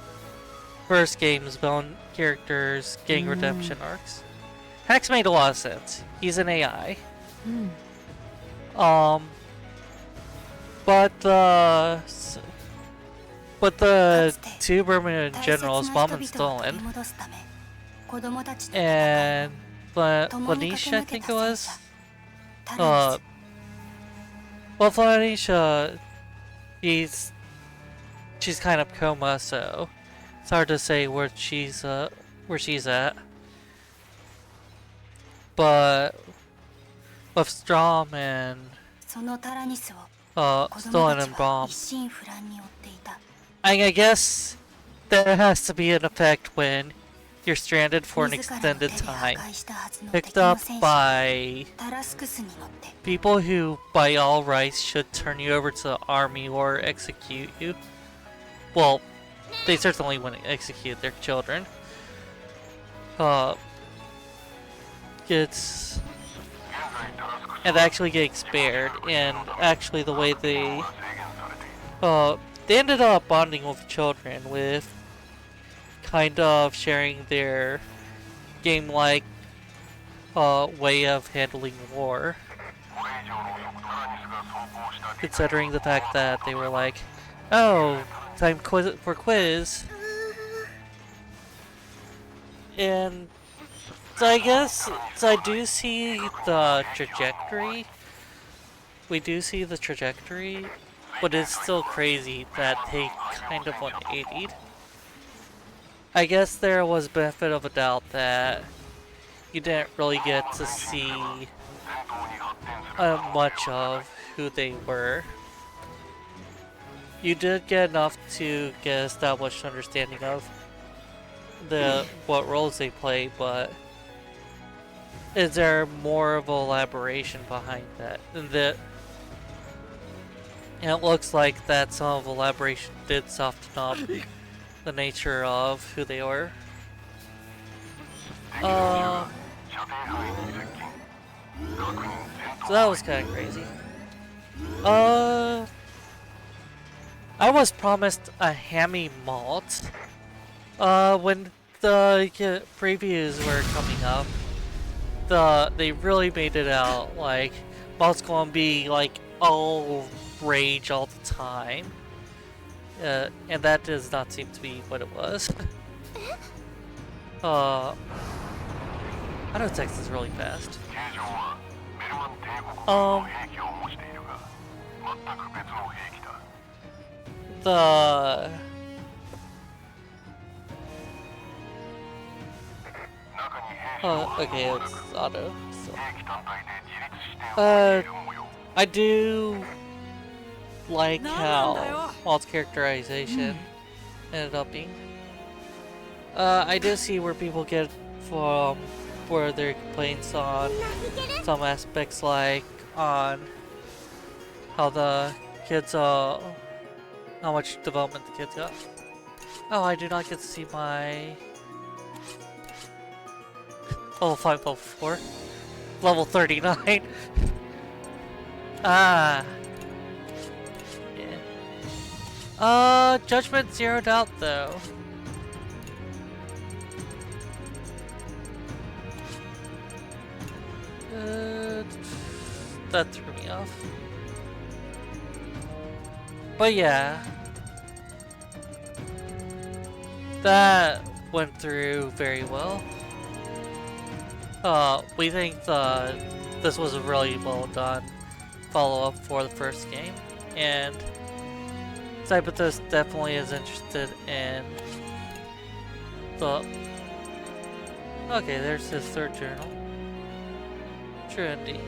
first game's villain characters getting redemption arcs. Hex made a lot of sense. He's an AI. But the two Burman generals, Bomb and Stolen, and Lanisha, I think it was. Well, Lanisha, she's kind of coma, so it's hard to say where she's at. But with Strom and Stolen and Bomb, I guess there has to be an effect when you're stranded for an extended time, picked up by people who by all rights should turn you over to the army or execute you. Well, they certainly wouldn't execute their children. Gets and actually getting spared, and actually the way they ended up bonding with children, with kind of sharing their game-like way of handling war. Considering the fact that they were like, oh, time for quiz. And so I guess, I do see the trajectory. We do see the trajectory, but it's still crazy that they kind of 180'd. I guess there was benefit of a doubt that you didn't really get to see much of who they were. You did get enough to get established understanding of what roles they play, but is there more of an elaboration behind that? And it looks like that some of the elaboration did soften up the nature of who they were. So that was kind of crazy. I was promised a hammy malt when the previews were coming up. They really made it out like malt's gonna be like all rage all the time, and that does not seem to be what it was. I know text is really fast. The okay, it's auto. So. I do like how Walt's characterization ended up being. I do see where people get from where their complaints on some aspects, like on how the kids, how much development the kids got. Oh, I do not get to see my level 5, level 4, level 39. Ah. Yeah. Judgment zeroed out though. That threw me off. But yeah. That went through very well. We think this was a really well done follow-up for the first game, and Sybithos definitely is interested in the... Okay, there's his third journal. True indeed.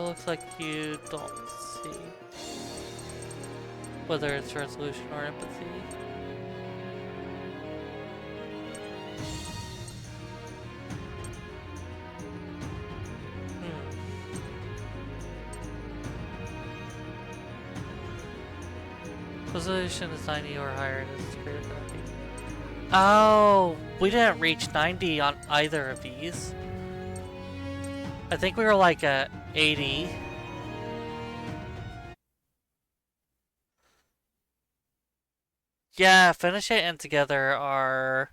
Looks like you don't see whether it's resolution or empathy. Resolution is 90 or higher. This is greater than 90. Oh, we didn't reach 90 on either of these. I think we were like at 80. Yeah, finish it and together are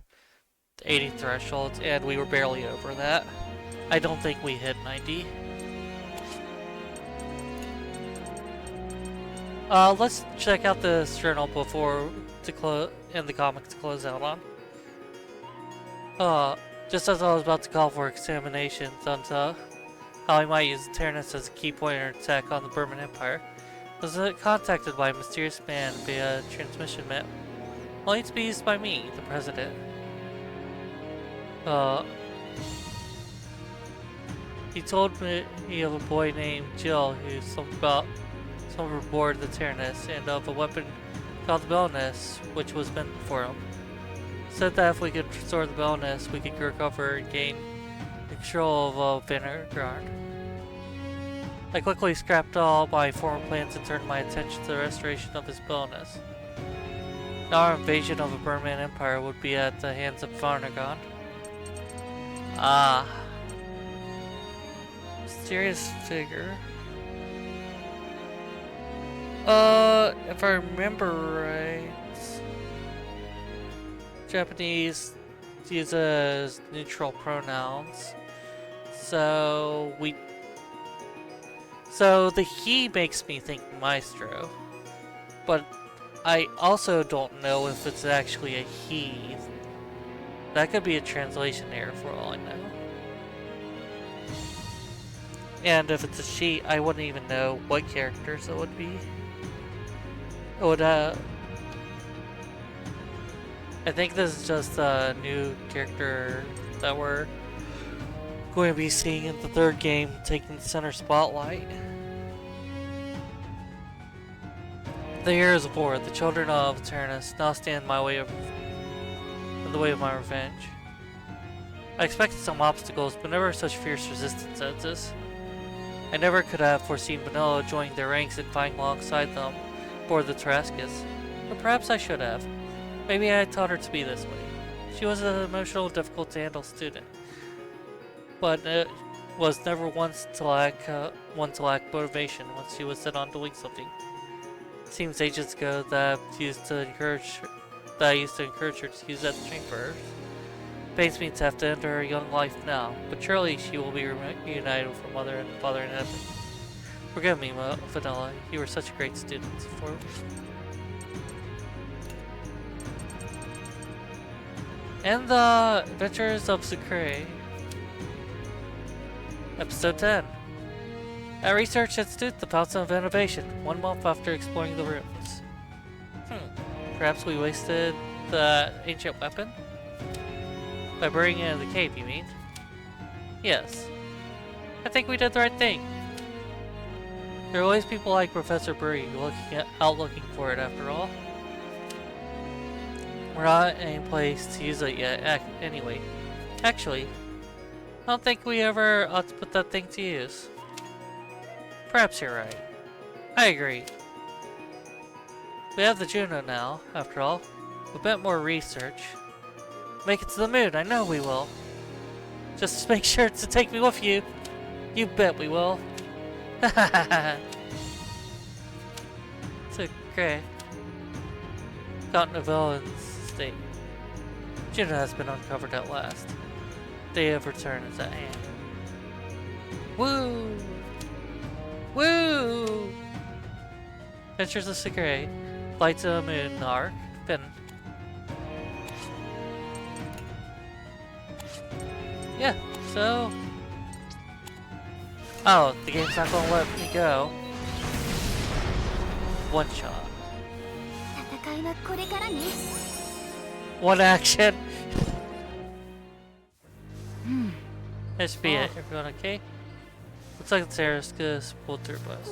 80 thresholds, and we were barely over that. I don't think we hit 90. Let's check out this journal before to end the comic to close out on. Just as I was about to call for examinations onto how I might use Tyrannus as a key pointer attack on the Burman Empire, I was contacted by a mysterious man via transmission map. Only to be used by me, the president. He told me of a boy named Jill who's somewhere aboard the Tyrannus, and of a weapon called the Belness, which was meant for him. Said that if we could restore the Belness, we could recover and gain control of Vanguard. I quickly scrapped all my former plans and turned my attention to the restoration of his Belness. Now our invasion of the Burman Empire would be at the hands of Varnagon. Ah. Mysterious figure. If I remember right, Japanese uses neutral pronouns, so the he makes me think maestro, but I also don't know if it's actually a he. That could be a translation error for all I know. And if it's a she, I wouldn't even know what characters it would be. It would, I think this is just a new character that we're going to be seeing in the third game, taking the center spotlight. The heroes of war, the children of Tyrannus, now stand in the way of my revenge. I expected some obstacles, but never such fierce resistance as this. I never could have foreseen Vanilla joining their ranks and fighting alongside them aboard the Tarascus. Or perhaps I should have. Maybe I taught her to be this way. She was an emotional, difficult to handle student, but was never one to lack motivation when she was set on doing something. It seems ages ago that I used to encourage her to use that strength for hers. Pains me to have to end her young life now, but surely she will be reunited with her mother and father in heaven. Forgive me, Vanilla. You were such a great student. And the Adventures of Qaeri. Episode 10. At Research Institute, the Fountain of Innovation. 1 month after exploring the ruins. Perhaps we wasted the ancient weapon? By bringing it in the cave, you mean? Yes. I think we did the right thing. There are always people like Professor Burry looking for it after all. We're not in any place to use it yet, anyway. Actually, I don't think we ever ought to put that thing to use. Perhaps you're right. I agree. We have the Juno now, after all. A bit more research. Make it to the moon, I know we will. Just make sure to take me with you. You bet we will. It's okay. Got Novellan's state. Juno has been uncovered at last. Day of return is at hand. Woo! Woo! Adventures of Qaeri. Flight to the moon arc. Then. Yeah, so. Oh, the game's not gonna let me go. One shot. One action. That should be it. Everyone okay? Looks like the Sarascus pulled through bus.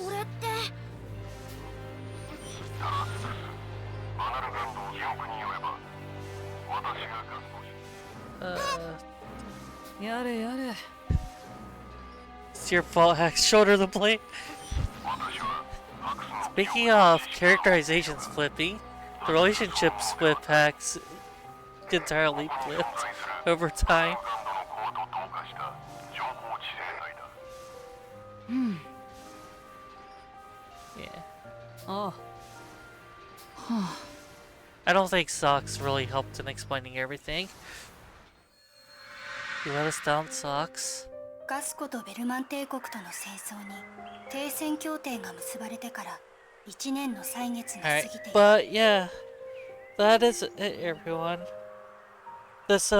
Yare. It's your fault, Hex. Shoulder the blade. Speaking of characterizations flipping, the relationships with Hex entirely flipped over time. Yeah. Oh. I don't think Socks really helped in explaining everything. You let us down, Socks. ガスコとベルマン帝国との戦争に停戦協定が結ばれてから1年の歳月が過ぎている。But yeah, that is it, everyone. This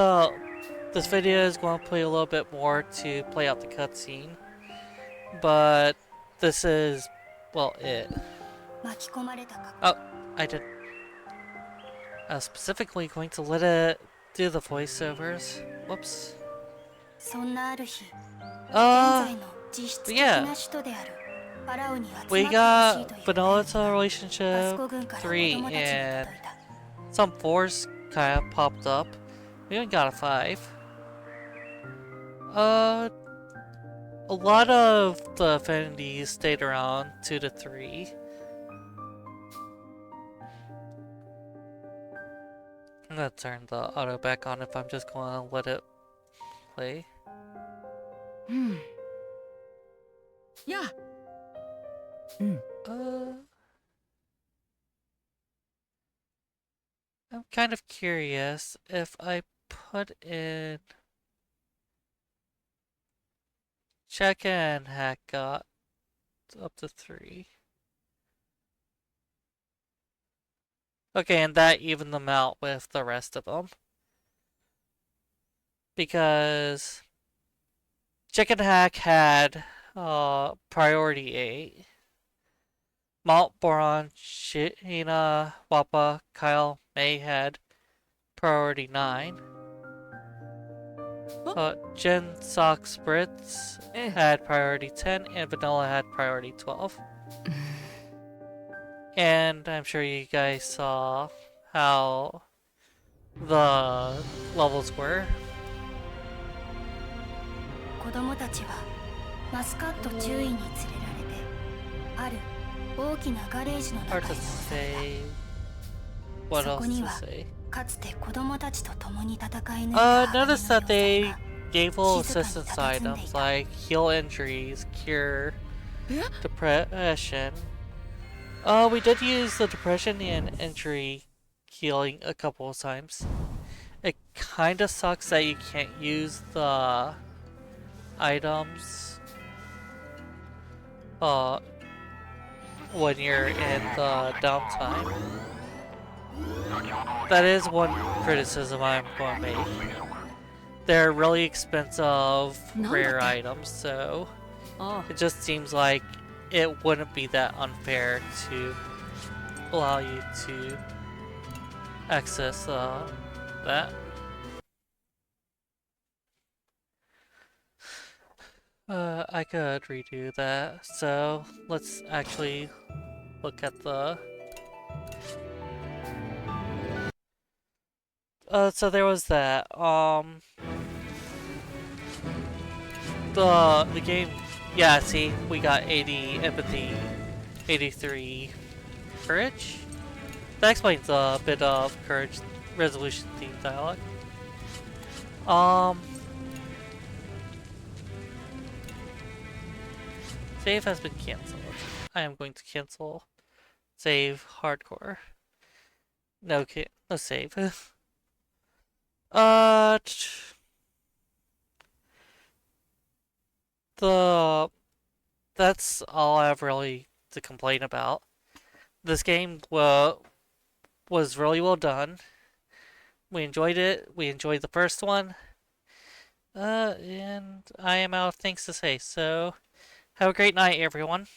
video is going to play a little bit more to play out the cutscene, but this is, well, it. 巻き込まれたか。 Oh, I did. I was specifically going to let it do the voiceovers. Whoops. そんなある日、現 Uh, 在の実質的 yeah. な首都であるパラオに集まって We ほしい got という Vanilla ガス relationship コ軍から子 3 供たちに and 届いた。 some 4s kind of popped up. We even got a 5. A lot of the affinities stayed around 2 to 3. I'm gonna turn the auto back on if I'm just gonna let it play. Yeah. I'm kind of curious if I put in check and hack got up to 3. Okay, and that evened them out with the rest of them. Because Chicken Hack had priority 8. Mount Boron, Sheena, Wappa, Kyle, May had priority 9. Jen, Sox, Brits had priority 10, and Vanilla had priority 12. And I'm sure you guys saw how the levels were. 子供たちはマスカット中尉に連れられてある大きなガレージの Hard 中 to へ say. What そ else こ to には say? かつて子供たちと共に戦い抜いた Notice that they gave little 静かに assistance 佇んでい items た。 like heal injuries, cure depression. We did use the depression and injury healing a couple of times. It kinda sucks that you can't use the items uh, when you're in the downtime. That is one criticism I'm going to make. They're really expensive, rare items, so it just seems like it wouldn't be that unfair to allow you to access that. I could redo that, so let's actually look at the... so there was that, the game, yeah, see, we got 80 empathy, 83 courage? That explains a bit of courage resolution theme dialogue. Save has been cancelled. I am going to cancel save hardcore. No, no save. The that's all I have really to complain about. This game was really well done. We enjoyed it. We enjoyed the first one. And I am out of things to say. So have a great night, everyone.